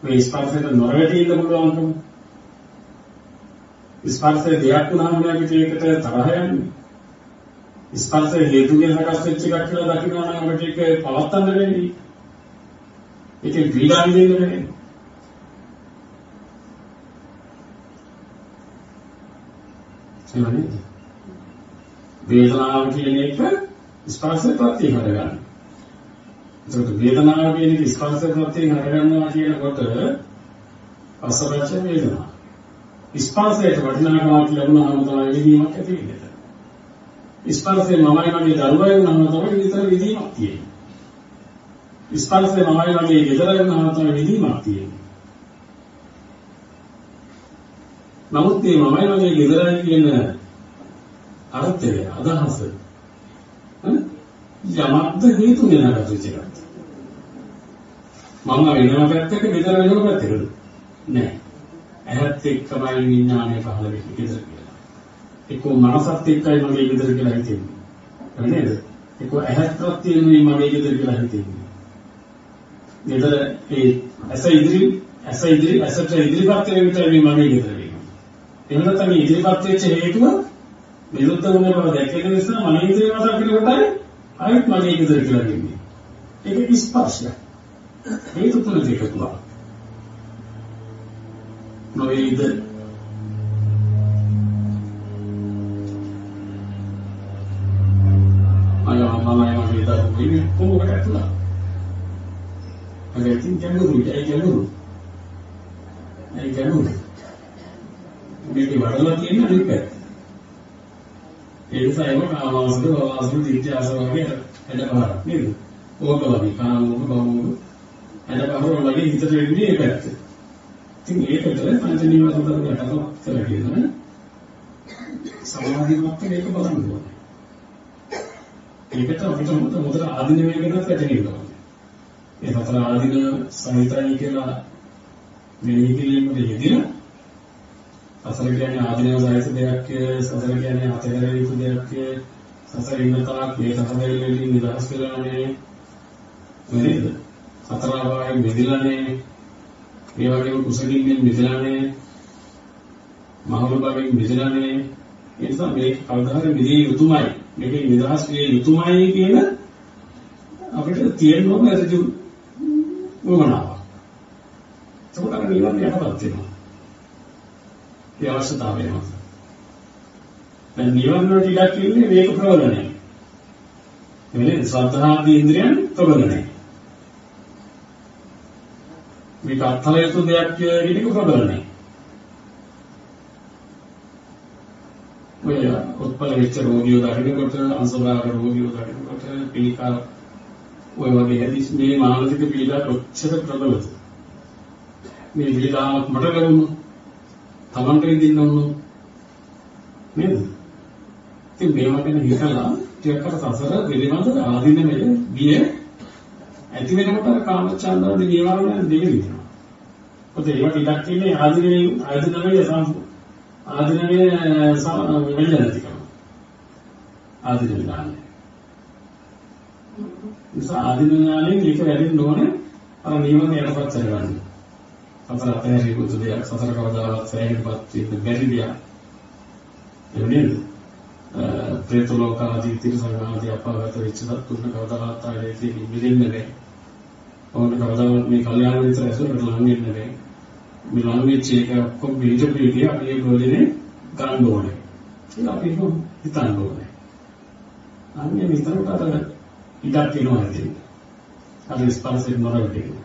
මේ ස්පර්ශයට නොරැටි ඉන්න පුළුවන්කම ස්පර්ශය දෙයක් වුණාම අපිට ඒකට තරහ යන්නේ ස්පර්ශය හේතුගෙන් සකස් වෙච්ච එකක් කියලා දකිනවා නම් අපිට ඒක පවත්තන්න වෙන්නේ ඒකේ පීඩා විඳින්න වෙන්නේ එවනේ වේදනාව කියන එක ස්පර්ශ ප්‍රත්‍යයෙන් හටගන්න. ඒකට වේදනාව කියන එක ස්පර්ශ ප්‍රත්‍යයෙන් හටගන්නවා කියනකොට අසවච වේදනාව. ස්පර්ශයට වටිනාකමක් ලැබුණාම තමයි විදීමක් ඇති වෙන්නේ. ස්පර්ශේ මමයි මගේ දරුවයි වුණාම තමයි විතර විදීමක් තියෙන්නේ. ස්පර්ශේ මමයි මගේ ගෙදරයි වුණාම තමයි විදීමක් තියෙන්නේ. නමුත් මේ මමයි මගේ ගෙදරයි කියන අර්ථය අදහස යමක්ද හේතු වෙනකට විචිරත් මම වෙනම පැත්තක ගෙදර වෙනම පැත්තකද නෑ ඇහත් එක්කමයි විඥානය පහළ වෙන්නේ ගෙදර කියලා ඒකෝ මනසත් එක්කයි මගේ ගෙදර කියලා හිතෙන්නේ නේද ඒකෝ ඇහත් ප්‍රත්‍යයෙන්මයි මගේ ගෙදර කියලා හිතෙන්නේ ගෙදර ඒ ඇසට ඉදිරිපත් වෙන විතරයි මගේ ගෙදර එහෙම නැත්නම් ඉදිරිපත් වෙච්ච හේතුව විරුද්ධ වුණ බව දැකගෙන නිසා මගේ ඉදිරිය මතක් කරගන්නයි ආයෙත් මගේ ඉදිරිය කියලා කියන්නේ. ඒක ස්පර්ශය. හේතු තුන දෙක තුන. නොවේද මම හිතා කොහේ කොහොමද කියලා. අද ඉතින් ගැඹුරු. මේක වඩලා තියෙන අනිත් පැත්ත. ඒ නිසා ඒක කාමාවසද දිට්ඨි ආසාවගේ එන්න බහරක් නේද? ඕක වගේ කාමෝක බවෝක එන්න බහර වගේ හිතට වෙන්නේ ඒ පැත්ත. ඉතින් ඒකට පංච නීවරණ ධර්මයට කරලා කියනවා. සමාධිමත් මේක බලන්න ඕනේ. ඒකට අපිට මොකද ආධින වේගනත් පැටලෙන්න ඕනේ. ඒ හතර ආධින සහිතයි කියලා මෙහි කිරීමේ යෙදෙන සසර කියන්නේ ආධිනව සාහිත්‍ය දෙයක්, සසර කියන්නේ අතහැර යුතු දෙයක්, සසර ඉන්න තාක් මේ සසරේ වලින් නිදහස් වෙලා නැහැ නේද? සතර ආකාරයෙන් මිදෙලානේ, ඒ වගේම කුසගින්නෙන් මිදෙලානේ, මහලු භවෙන් මිදෙලානේ. ඒ නිසා මේ කවදා හරි මිදිය යුතුමයි, මේකේ නිදහස් විය යුතුමයි කියන අපිට තියෙනවම ඇතිදු වමනාවක්. ඒකට අර නිවන යටපත් වෙනවා. ඒ අවශ්‍යතාවය මත. දැන් නිවන වල ටිකක් ඉන්නේ මේක ප්‍රවලණය. එන්නේ ශ්‍රද්ධාදී ඉන්ද්‍රියන් ප්‍රවලණය. මේක අත්හල යුතු දෙයක් කියන එක ප්‍රබලණය. ඔය උත්පල වෙච්ච රෝගියෝ දකින්නකොට, අංශභාග රෝගියෝ දකින්නකොට, පිළිකා ඔය වගේ ඇදිස් මේ මානසික පීඩා කොච්චර ප්‍රබලද? මේ පීඩාව මට ලැබුණා. තමන්ට ඉඳින්න ඕන නේද? ඉතින් මේවා ගැන හිතලා ටිකක් අර සසර පිළිබඳ ආදීනමය බිය ඇති වෙනකොට අර කාමච්ඡන්දාදී නීවරණ දෙවිදිනවා. ඔතේ ඒවා ටිකක් ඉන්නේ ආදීනමය වෙලඳතිකම. ආදීනමය ඥානය. නිසා ආදීනමය ඥානයෙන් ඒක වැඩෙන්න ඕනේ අර නීවරණ යටපත් කරගන්න. සතර අතහැරිය යුතු දෙයක්, සතර කවදාවත් සෑහෙන්නපත් වෙන්න බැරි දෙයක්. ඒ නේද? ප්‍රේත ලෝක ආදී තිරසං ආදී අපාගත වෙච්ච සත්තුන් කවදාවත් ආයතේ මිදෙන්නේ නැහැ. ඕන කවදාවත් මේ කල්යාණ මිත්‍ර ඇසුරට ලං වෙන්නේ නැහැ. මේ ලං වෙච්ච එක ඔක්කොම බීජ ප්‍රීතිය අපි ඒ ගොඩනේ ගන්න ඕනේ. ඒක අපි හිතන්න ඕනේ. අන්නේ විතරට අර ඉඩක් තියෙනවා නේද? අර ස්පර්ශයෙන් මොනවද?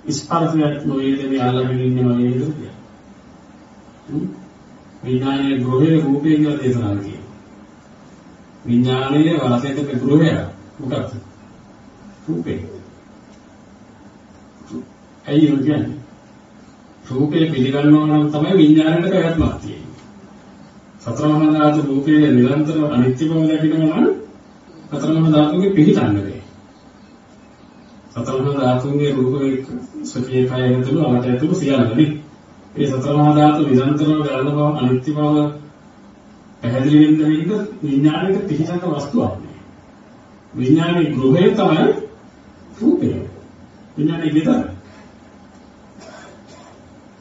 ස්පර්ශයක් නොවේද මේ අල්ලගෙන ඉන්නේ වගේ නේද? විඥානයේ ගෘහයේ රූපේ කියලා දේශනා කියනවා. විඥානයේ වාසයට ගෘහය මොකක්ද? රූපේ. ඇයි කියන්නේ? රූපේ පිළිගන්නවා නම් තමයි විඥානයට ප්‍රයත්නක් තියෙන්නේ. සතර මහා ධාතු රූපයේ නිරන්තර අනිත්‍ය බව දකිනවා නම් සතර මහා ධාතුගේ පිළිගන්න බැහැ. සතර මහා ධාතුන්ගේ රූපේ සතියේ කය ඇතුළු අවට ඇතුළු සියල්ලනේ. ඒ සතර මහා ධාතු නිරන්තරව ගලන බව අනිත්‍ය බව පැහැදිලි වෙන්න විඥානයේ පිහිටක වස්තුවක් නේ. විඥානයේ ගෘහය තමයි රූපය. විඥානයේ විතර.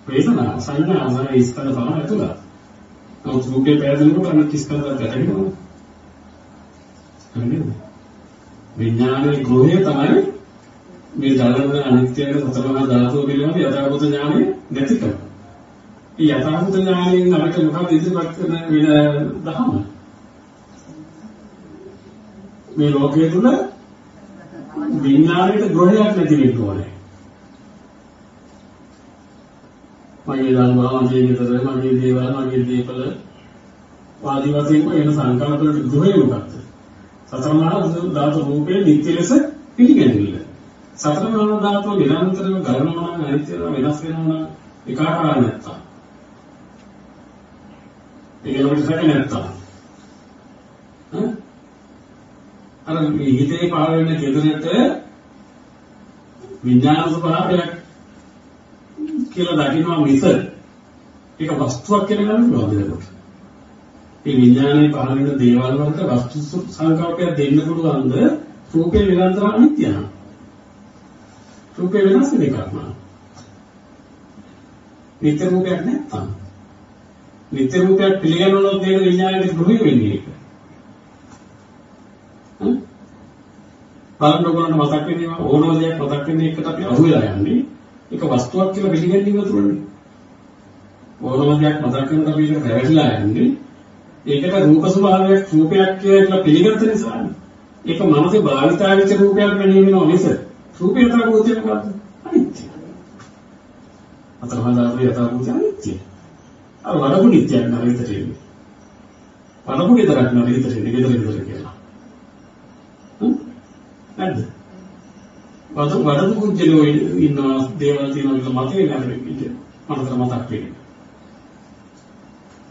වේදනා සංඥා ආදී ස්කන්ධ තමයි ඇතුළත. නමුත් රූපේ පැහැදිලිවට අනිත් ස්කන්ධ ගැටෙනවා. හරිද? විඥානයේ ගෘහය තමයි මේ ධර්ම අනිත්‍යයේ සතර මහා ධාතු පිළිබඳ යථාභූත ඥානෙ නැතිකම. මේ යථාභූත ඥානයෙන් අපිට මොකක්ද ඉදිරිපත් කරන වෙන දහම? මේ ලෝකයේ තුල විඥානයේ ගෘහයක් නැති වෙන්න ඕනේ. මගේ ධර්මවා මගේ විතර මගේ දේවල් මගේ දීපල වාදී වශයෙන් වෙන සංකල්ප වලට ගෘහය මොකක්ද? සතර මහා ධාතු රූපේ නිත්‍ය ලෙස පිළිගැනීම. සතර මහා ධාතු නිරන්තරව ගලනවා නම් අනිත්‍යව වෙනස් වෙනවා නම් ඒකාකාර නැත්තම් ඒකවලට සැක නැත්තම් අර මේ හිතේ පහළ වෙන කෙතරට විඥාන ස්වභාවයක් කියලා දකින්නවා මිස ඒක වස්තුවක් කියලා ගන්න පුළුවන් නේද? මේ විඥානයේ පහළ වෙන දේවල් වලට වස්තු සංකල්පයක් දෙන්න පුළුවන්ද? රූපේ නිරන්තර අනිත්‍ය නම් රූපේ වෙනස් වෙන එකක් නා. නිත්‍ය රූපයක් නැත්තම්. නිත්‍ය රූපයක් පිළිගන්නොත් දෙන විඥානයේ ගෘහය වෙන්නේ ඒක. බලන්න මතක් වෙන්නේ ඕනම දෙයක් මතක් වෙන්නේ එකට අපි අහු වෙලා යන්නේ. ඒක වස්තුවක් කියලා පිළිගැනීම තුරනේ. ඕනම දෙයක් මතක් වෙනකොට අපි ඒක රැවටිලා යන්නේ. ඒකට රූප ස්වභාවයක් රූපයක් කියලා පිළිගත්ත නිසානේ. ඒක මනසේ භාවිතාවිච්ච රූපයක් නෙවෙයි වෙනවා මිස රූපේ යථාභූතය මොකක්ද? අනිත්‍ය. අතරමඟ යථාභූතය අනිත්‍ය. අර වඩපු නිත්‍යයක් නෑ විතරේ ඉන්නේ. වඩපු විතරක් නෑ විතරේ විතර කියලා. නැද්ද? වඩපු කුජලෝ ඉන්න දේවල් තියෙනවා කියලා මතේ නෑ මේක. මනසට මතක් වෙන්නේ.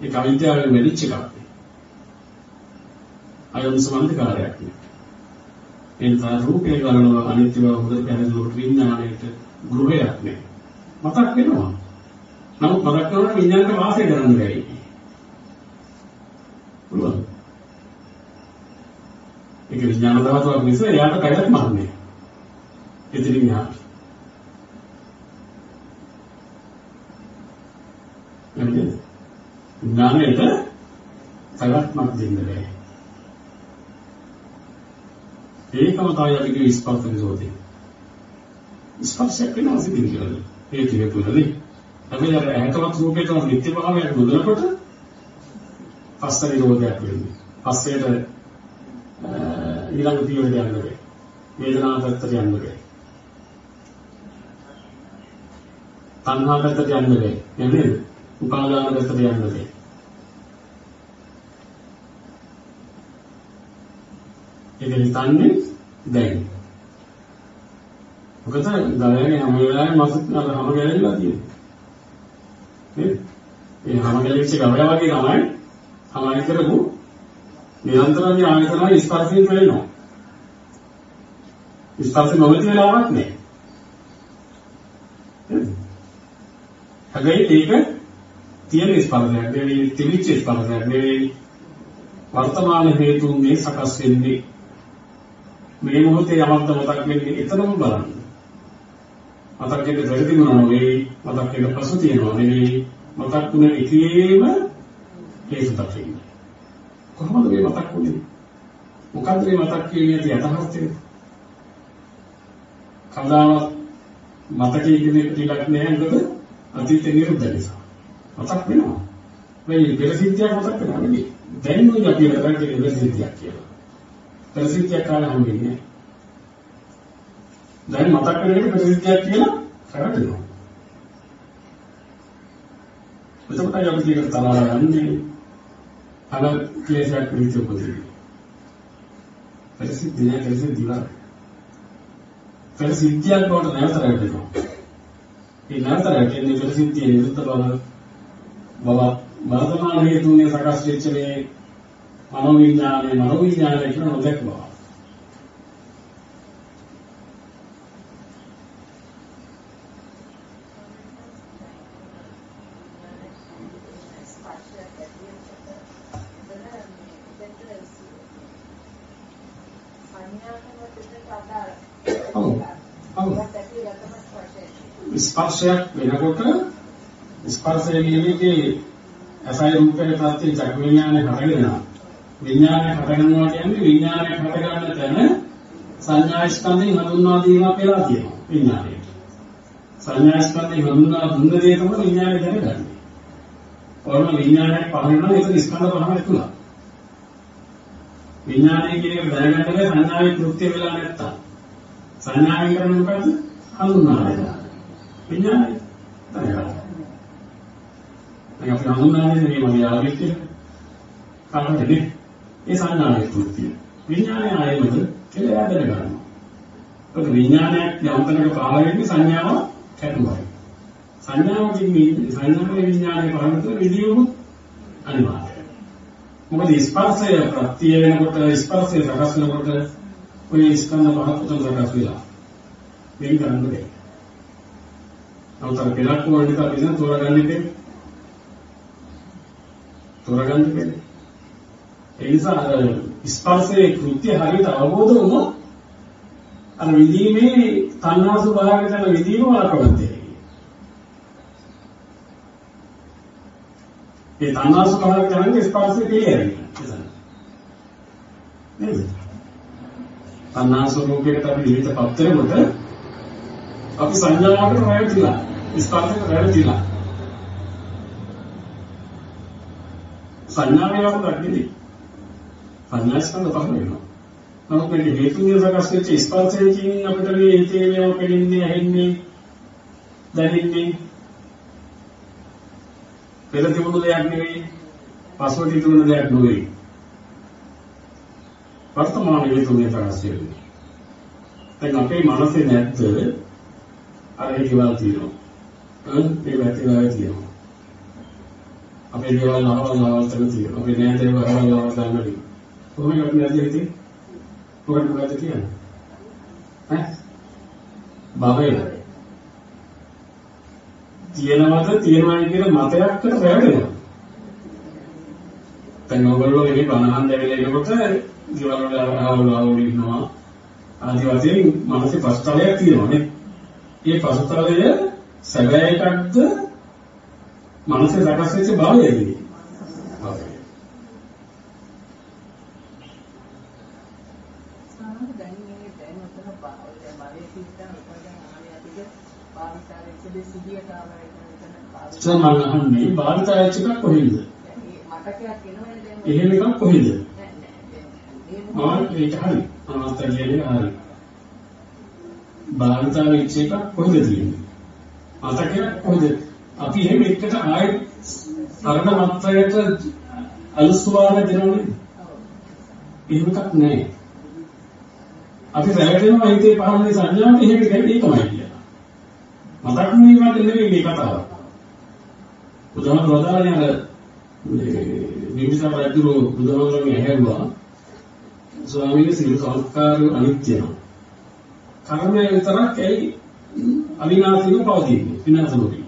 ඒක අවිද්‍යාවෙන් වෙලිච්ච එකක්. අයොන් සම්බන්ධකාරයක් නේ. එනිසා රූපේ ගලනවා අනිත්‍ය බව හොඳට පැහැදිලිව විඥාණයට ගෘහයක් නේ. මතක් වෙනවා. නමුත් මතක් කරනකොට විඥානක වාසය කරන්න බැරි. පුළුවන්. ඒක විඥාන ධාතුවක් නිසා එයාට කයත් මරන්නේ. එතනින් යා. නේද? විඥානයට කයත්මක් දෙන්න බැහැ. ඒකම තමයි අපි කිව්ව ස්පර්ශ නිරෝධය. ස්පර්ශයක් වෙනවා සිද්ධ කියලා. ඒ කියේ තුනදී. අපි අර ඇහැටවත් රූපේට නිත්‍ය භාවයක් නොදනකොට පස්ස නිරෝධයක් වෙන්නේ. පස්සේට ඊළඟ පියවරට යන්න බැහැ. වේදනාව පැත්තට යන්න බැහැ. තණ්හා පැත්තට යන්න බැහැ. නේද? උපාදාන පැත්තට යන්න බැහැ. ඒක හිතන්නේ දැන්. මොකද දවල්නේ හැම වෙලාවෙම මාසෙත් අර හැම ගැලවිලා තියෙන්නේ. නේද? ඒ හැම ගැලවිච්ච ගවයා වගේ තමයි සමාන කරපු නිරන්තරයෙන් ආයතනවල ස්පර්ශයෙන් වෙලෙනවා. ස්පර්ශ නොවති වෙලාවක් නෑ. හැබැයි ඒක තියෙන ස්පර්ශයක් නෙවෙයි, තිබිච්ච ස්පර්ශයක් නෙවෙයි. වර්තමාන හේතුන්ගේ සකස් වෙන්නේ මේ මොහොතේ යමක්ද මතක් වෙන්නේ එතනම බලන්න. මතක් වෙන්න බැරි තිබුණා නෙවෙයි, මතක් වෙන්න පසු තියෙනවා නෙවෙයි, මතක් වුණ එකේම හේතු දකින්න. කොහොමද මේ මතක් වුනේ? මොකද්ද මේ මතක් කියන්නේ යථාර්ථය? කවදාවත් මතකයේ කියන එක ටිකක් නෑ නේද? අතීතේ නිරුද්ධ නිසා. මතක් වෙනවා. මේ පෙරසිද්ධියක් මතක් වෙනවා නෙවෙයි. දැන් මොකද අපි කරන්නේ පෙරසිද්ධියක් කියලා. පෙරසිද්ධියක් කාලේ හම්බෙන්නේ. දැන් මතක් කරගෙන පෙරසිද්ධියක් කියලා කරගෙනවා. එතකොට අපි කියන තරහ යන්නේ අර ක්ලේශයක් පිළිච්ච උපදින. පෙරසිද්ධිය පෙරසිද්ධියක් බවට නැවත රැඳෙනවා. ඒ නැවත රැඳෙන්නේ පෙරසිද්ධියේ නිරුද්ධ බව වර්තමාන හේතුන්ගේ සකස් වෙච්ච මේ මනෝවිඥානය කියන නොදැක්කවා. ස්පර්ශයක් වෙනකොට ස්පර්ශය කියන්නේ අසයි රූපේ ප්‍රත්‍ය චක්ක විඥානය හටගෙනවා. විඥානය හටගන්නවා කියන්නේ විඥානය හටගන්න තැන සංඥා ස්කන්ධයෙන් හඳුන්වා දීමක් වෙලා තියෙනවා විඥානයට. සංඥා ස්කන්ධයෙන් හඳුන්වා දුන්න දේ තමයි විඥානය දැනගන්නේ. ඕනම විඥානයක් පහළ වෙනවා ඒක ස්කන්ධ පහම ඇතුළත. විඥානය කියන එක දැනගන්න බැහැ සංඥාවේ කෘත්‍ය වෙලා නැත්තම්. සංඥාවෙන් කරන්නේ මොකද්ද? හඳුන්වා දෙනවා. විඥානය දැනගන්න. දැන් අපි හඳුන්වන්නේ මේ වගේ ආවෙත් කියලා. කාටද ඒ සංඥාවේ කෘත්‍ය. විඥානය ආයෙමද කියලා දැනගන්නවා. ඒක විඥානයක් යම්තනක පහළ වෙන්නේ සංඥාව කැටුවයි. සංඥාවකින් සංඥාවේ විඥානය පහළ වෙන විදියම අනිවාර්යයි. මොකද ස්පර්ශය ප්‍රත්‍ය වෙනකොට ස්පර්ශය සකස් වෙනකොට ඔය ස්කන්ධ පහක් උතන සකස් වෙලා. මේක ගන්න බැහැ. අවතර පෙරක් වලට අපි දැන් තෝරගන්න ඉන්නේ. තෝරගන්න බැහැ. ඒ නිසා ස්පර්ශයේ කෘත්‍ය හරියට අවබෝධ වුණොත් අර විදීමේ තණ්හා ස්වභාවයෙන් යන විදීම වලකවන්නේ. ඒ තණ්හා ස්වභාවයෙන් යන ස්පර්ශයේ පිළිගන්නේ. නේද? තණ්හා ස්වභාවයකට අපි විහිදපත් වෙනකොට අපි සංඥාවකට රැවටිලා ස්පර්ශයකට රැවටිලා සංඥාවේ වගේ සංඥා ස්කන්ධ පහළ වෙනවා. නමුත් මේ හේතුන්ගේ සකස් වෙච්ච ස්පර්ශයෙන් අපිට මේ හිතේ මේව පෙනෙන්නේ ඇහෙන්නේ දැනෙන්නේ පෙර තිබුණු දෙයක් නෙවෙයි පසුව තිබුණු දෙයක් නෙවෙයි. වර්තමාන හේතුන්ගේ සකස් වෙන්නේ. දැන් අපේ මනසේ නැද්ද අර ඒකවල් තියෙනවා. ඒ වැටිලා තියෙනවා. අපේ දේවල් නවල් තියෙනවා. අපේ නෑ දේවල් නවල් ගන්නවා. කොහොමද අපි නැද්ද හිතේ? මොකද කියන්නේ? ඈ? භවය. තියෙනවද තියෙනවයි කියන මතයක්කට වැටෙනවා. දැන් ඔයගොල්ලෝ මේ බණහන් දැවිලා ඉනකොට ඊවල වල ආවුල ඉන්නවා. ආදි වශයෙන් මානසික පස්තලයක් තියෙනවා නේ. මේ පස්තලය සැබෑ එකක්ද මානසික සකස් වෙච්ච භාවයද? සමහරවන්නේ භාවිතයච එකක් කොහෙන්ද? එහෙම එකක් කොහෙන්ද? ඒක හරි. අනාත්ත කියන්නේ හරි. භාවිතයච එකක් කොහෙද තියෙන්නේ? මතකයක් කොහෙද? අපි එහෙම එකට ආයෙත් අරණ මතයට අලුස්වාර දෙනවනේ. එහෙම එකක් නැහැ. අපි රැවටෙනවා හිතේ පහළේ සංඥාවට එහෙම කියන්නේ ඒකමයි කියලා. මතක් වීමක් නෙවෙයි මේ කතාව. උදාහරණ වදාළේ අර විවිධ රජුරෝ බුදුහාමුදුරන්ගේ ඇහැරුවා ස්වාමීන් වහන්සේ සංස්කාරය අනිත්‍යයි. කර්මය විතරක් ඇයි අවිනාශීව පවතින්නේ විනාශ නොවි.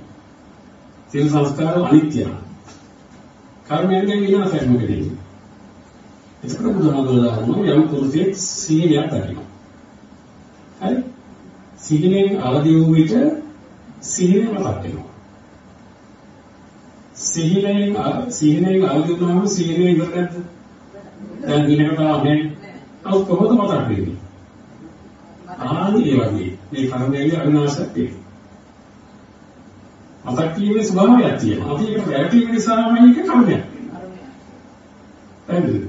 සියලු සංස්කාර අනිත්‍යයි. කර්මයෙන් විනාශයක් නොවෙන්නේ. ඒක බුදුහාමුදුරන් යම් පුරුෂයෙක් සීලයක් දකිනවා. හරි? සීලෙන් අවදි වූ විට සීලෙම මතක් වෙනවා. සීලෙන් අවදි වුණාම සීලෙ ඉවර නැද්ද? දැන් දිනකට ආන්නේ අවු කොහොමද මතක් වෙන්නේ? ආනි ඒ වගේ මේ කර්මයේ අවිනාශයක් තියෙනවා. මතක් කිරීමේ ස්වභාවයක් තියෙනවා. අපි ඒක වැටීම නිසාම මේක කර්මයක් වෙනවා. හරිද?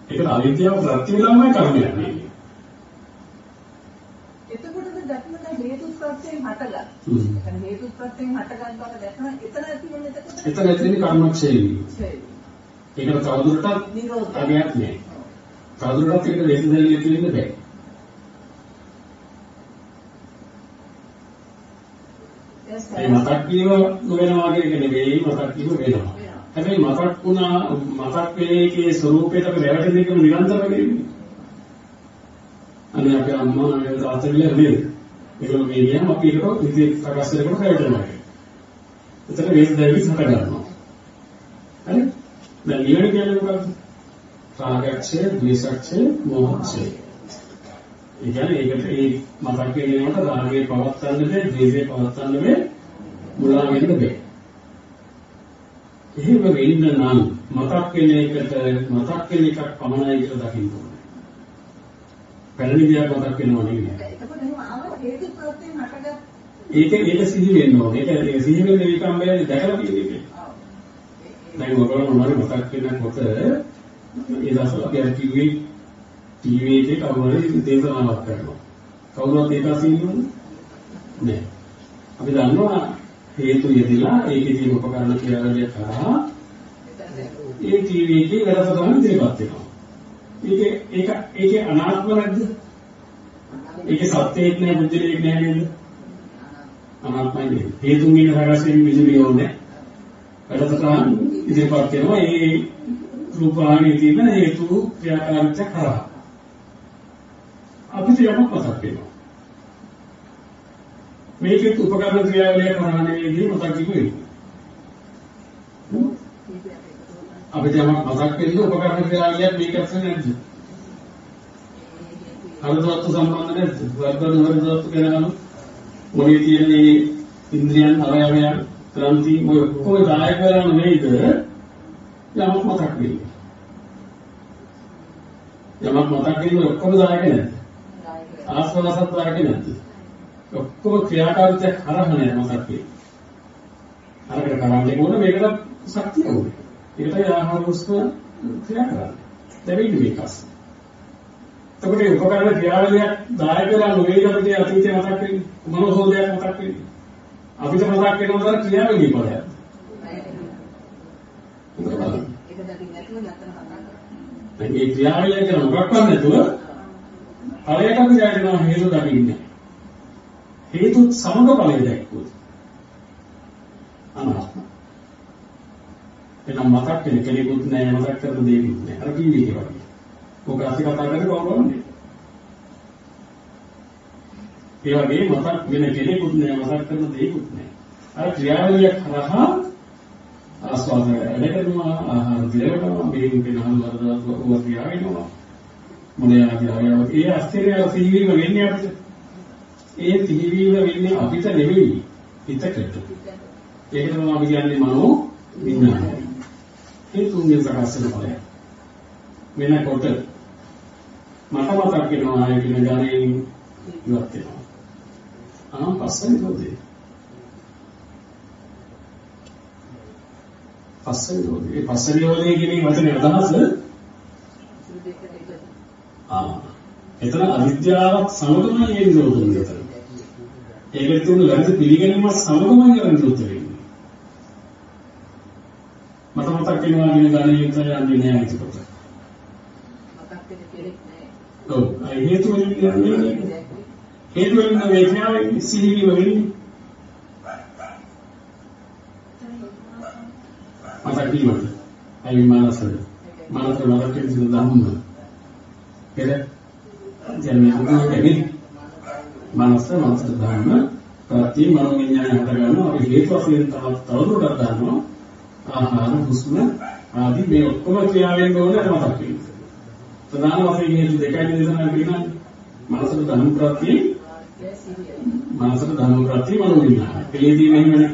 ඒකට අවිද්‍යාව ප්‍රත්‍ය වේලාමයි කර්මයක් වෙන්නේ. එතකොටද දැක්මන හේතුස්ප්‍රත්‍යයෙන් හටගන්න. එතන හේතුස්ප්‍රත්‍යයෙන් හටගන්න බව දැක්ම එතන තියෙන එතකොට එතන තියෙන කර්මක්ෂය. ඒකට තවදුරටත් නිරෝධයක් නෑ. තවදුරටත් ඒක වේදනාවේ තියෙන්න බෑ. ඒ මතක් වීම නොවෙනවා කියන එක නෙවෙයි මතක් වීම වෙනවා. හැබැයි මතක් වුණා මතක් වෙන එකේ ස්වરૂපයට අපි රැවටෙන එකම නිරන්තරව වෙන්නේ. අනේ අපේ අම්මා අනේ තාත්තා කියලා නේද? ඒගොල්ලෝ මේ ගියාම අපි ඒකට ඉතින් ප්‍රකාශ කරනකොට රැවටෙනවා. එතන වේදනාවයි හට ගන්නවා. හරි? දැන් නිවන කියන්නේ මොකක්ද? රාගක්ෂය, ද්වේෂක්ෂය, මෝහක්ෂය. ඒ කියන්නේ ඒකට ඒ මතක් වෙනකොට රාගයේ පවත්තන්න බෑ, ද්වේෂයේ පවත්තන්න බෑ, මුලා වෙන්න බෑ. එහෙම වෙන්න නම් මතක් වෙන එකට මතක් වෙන එකක් පමණයි කියලා දකින්න ඕනේ. පැරණි දෙයක් මතක් වෙනවා නෙවෙයි. එතකොට එහෙම ආව හේතු ප්‍රත්‍යයෙන් හටගත් ඒක සිහි වෙන්න ඕනේ. ඒක සිහි වෙන එකම බෑ දැකලා තියෙන්නේ. දැන් ඔයගොල්ලෝ මොනවාරි මතක් වෙනකොට ඒ දවස්වල අපි අර ටීවී එකේ කවුරුහරි දේශනාවක් කරනවා. කවුරුත් ඒක අසින්නුනේ නෑ. අපි දන්නවා හේතු යෙදিলা ඒකේ තියෙන උපකරණ ක්‍රියාවලිය කරා ඒ ටීවී එකේ වැඩසටහන ඉදිරිපත් වෙනවා. ඒකේ අනාත්ම නැද්ද? ඒකේ සත්‍යයක් නෑ බුද්ධියක් නෑ නේද? අනාත්මයි නේද? හේතුන්ගෙන් රැකගෙන විදුලිය ඕනේ. වැඩසටහන ඉදිරිපත් වෙනවා. ඒ රූපාවලියේ තියෙන හේතු ක්‍රියාකාරීත්වය කරා අපිට යමක් මතක් වෙනවා. මේකේ උපකරණ ක්‍රියාවලිය කරා නෙවෙයි මතක් කිව්වේ. අපිට යමක් මතක් වෙන්නේ උපකරණ ක්‍රියාවලියක් මේකත් නැද්ද? හරදවත්තු සම්බන්ධ නැද්ද? වර්ධන හරදවත්තු ගැන මොලේ තියෙන මේ ඉන්ද්‍රියන් අවයවයන් ක්‍රාන්ති මොය කොයි දායක වෙලා නෙවෙයිද? යමක් මතක් වෙන්නේ. යමක් මතක් වෙන්නේ ඔක්කොම දායක නැද්ද? ආස්වාදසත් දායක නැද්ද? ඔක්කොම ක්‍රියාකාරීත්වය හරහා නෑ මතක් වෙන්නේ. අරකට කරන්නේ මොන මේකට ශක්තිය ඕනේ. ඒකට ආහාර උස්ම ක්‍රියා කරන්නේ. දෙවිලි විකාශ. එතකොට මේ උපකරණ ක්‍රියාවලියක් දායක වෙලා නොවේද අපිට අතීතේ මතක් වෙන්නේ. මනෝසෝදයක් මතක් වෙන්නේ. අපිට මතක් වෙනවා ක්‍රියාවලිය බලයක්. ඒක දැකින් නැතුව නැත්තම් හදන්න. දැන් මේ ක්‍රියාවලිය කියන මොකක්වත් නැතුව ඵලයට අපි දැනෙනවා හේතු දකින්නේ. හේතුත් සමග ඵලය දැක්කොත්. අනාත්ම. එනම් මතක් වෙන කෙනෙකුත් නෑ මතක් කරන දෙයක්වත් නෑ. අර ටීවී එකේ වගේ. ඔක අපි කතා කරන්නේ කොහොමද? ඒ වගේ මතක් වෙන කෙනෙකුත් නෑ, මතක් කරන දෙයක්වත් නෑ. අර ක්‍රියාවලිය කරහා ආස්වාද වැඩ කරනවා, ආහාර දෙවනවා, මේක වෙනහම වරදවා ක්‍රියා වෙනවා. මොනේ ආදියාව ඒ අස්තිරය සිහිවීම වෙන්නේ අපිට. ඒ සිහිවීම වෙන්නේ අපිට නෙවෙයි, හිතකට. ඒක තමයි අපි කියන්නේ මනෝ විඥානය. ඒ තුන්වෙනි සකස් වෙන ඵලය. වෙනකොට මට මතක් වෙනවා ආයෙ කියන ගණයෙන් ඉවත් වෙනවා. පස්සේ නෝදේ. පස්සේ නෝදේ. ඒ පස්සේ නෝදේ කියන වචනේ අදහස එතන අවිද්‍යාවක් සමගමයි ඒ නිරෝධය එතන. ඒකට තුන වැරදි පිළිගැනීමක් සමගමයි නිරෝධය වෙන්නේ. මට මතක් වෙනවා කියන ගණයේ විතර යන්නේ නෑ ඒකට. මතක් වෙන කෙනෙක් නෑ. ඔව්. හේතු වලින් කියන්නේ හේතු වලින් වේදනාවෙන් සිහිවීම වෙන්නේ. මතක් වීමද? අයි මානසද? මනස මතක් වෙන ධම්ම. ඒක කියන්නේ අනුගමනයේ මනස ධර්ම ප්‍රති මනෝවිඥානය හට ගන්නවා. අපි හේතු වශයෙන් තවදුරටත් ගන්නවා. ආහාර හුස්ම ආදී මේ ඔක්කොම ක්‍රියාවෙන් ඕනේ මතක් වෙන්නේ. ප්‍රධාන වශයෙන් හේතු දෙකයි දෙනවා කියනවා. මනසට ධර්ම ප්‍රති මනෝවිඥානය. පිළිදී මෙහෙමනේ.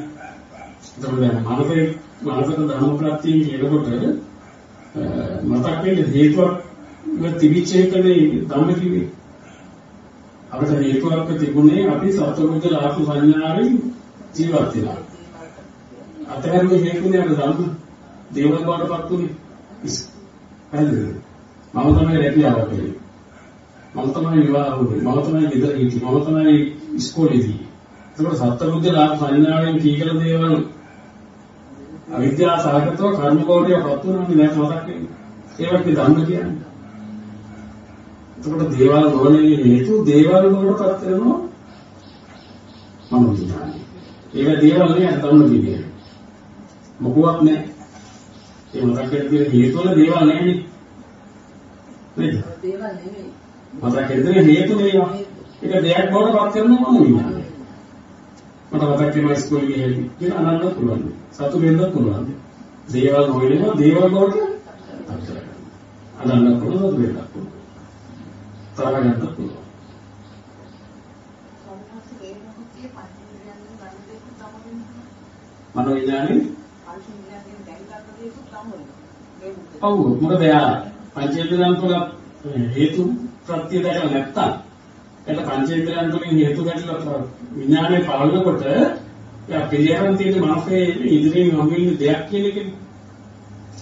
එතකොට දැන් මනසට ධර්ම ප්‍රති කියනකොට මතක් වෙන්නේ හේතුවක් තිබිච්ච එකනේ ධම්ම කිව්වේ. අපිට හේතුවක් තිබුණේ අපි සත්වබුද්ධ ආත්ම සංඥාවෙන් ජීවත් වෙනවා. අතහැරුවේ හේතුනේ අර ධම්ම දේවල් බවටපත් උනේ. හරිද? මම තමයි රැකියාව කළේ. මම තමයි විවාහ වුනේ. මම තමයි ගෙදර හිටියේ. මම තමයි ඉස්කෝලේදී. ඒකට සත්වබුද්ධ ආත්ම සංඥාවෙන් කීකල දේවල් අවිද්‍යාව සහගතව කර්ම කෝටියපත් වුණානේ දැන් මතක් වෙන්නේ. ඒවට ධම්ම කියන්නේ. එතකොට දේවල් නොවනේ හේතු දේවල් වලටපත් වෙනවා මම කියන්නේ. ඒක දේවල් නෙවෙයි ධම්ම කියන්නේ. මොකවත් නැහැ. ඒ මතක් කරගෙන හේතු වල දේවල් නැහැනේ. නේද? දේවල් නෙවෙයි. මතක් කරගෙන හේතු නෙවෙයි. ඒක දෙයක් බවටපත් කරනවා මම කියන්නේ. මට මතක් වෙනවා ඉස්කෝලේ ගිහින් කියලා අනන්න පුළුවන්. සතුටු වෙන්න පුළුවන්. දේවල් නොවනවා දේවල් බවට අනන්න පුළුවන් වෙන්න පුළුවන්. තරගන්න පුළුවන්. මනෝවිඥානේ ඔව් මොකද යා පංචේන්ද්‍රයන් තුළ හේතු ප්‍රත්‍ය දැකලා නැත්තම් එතන පංචේන්ද්‍රයන් තුළින් හේතු දැකලා විඥානේ පාලනකොට යා පිළියරන් තියෙන මනසේ ඉදිරියෙන් හම්බෙන්නේ දෙයක් කියන එකනේ.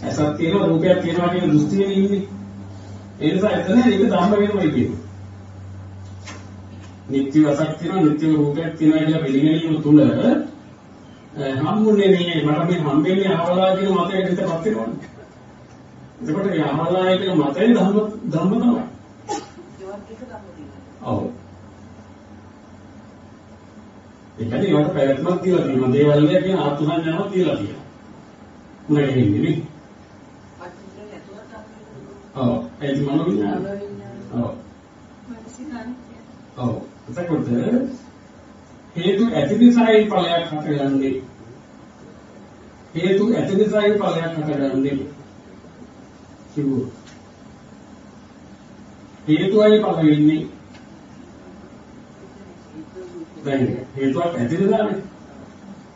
ඇසක් තියෙනවා රූපයක් තියෙනවා කියන දෘෂ්ටියේ ඉන්නේ. ඒ නිසා එතන ඒක ධම්ම වෙනවයි කියන්නේ. නිත්‍ය වසක් තියෙනවා නිත්‍ය රූපයක් තියෙනවා කියලා පිළිගැනීම තුල හම්බුනේ නේ මට මේ හම්බෙන්නේ අහවලා කියන මතයට හිතපත් වෙනවනේ. එතකොට මේ අහවලා කියන මතේ ධම්ම තමයි. ඒවත් එක ධම්ම. ඔව්. ඒකනේ ඒවට පැවැත්මක් කියලා තියෙනවා. දේවල් වල කියන ආත්ම සංඥාවක් කියලා තියෙනවා. මොනවද කියන්නේ නේ? ඔව් ඒක මනෝවිඥාන. ඔව්. ඔව් එතකොට හේතු ඇති නිසායි ඵලයක් හටගන්නේ. හේතු ඇති නිසායි ඵලයක් හටගන්නේ. කිව්වොත් හේතුවයි ඵල වෙන්නේ. දැන් හේතුවක් ඇති නිසානේ.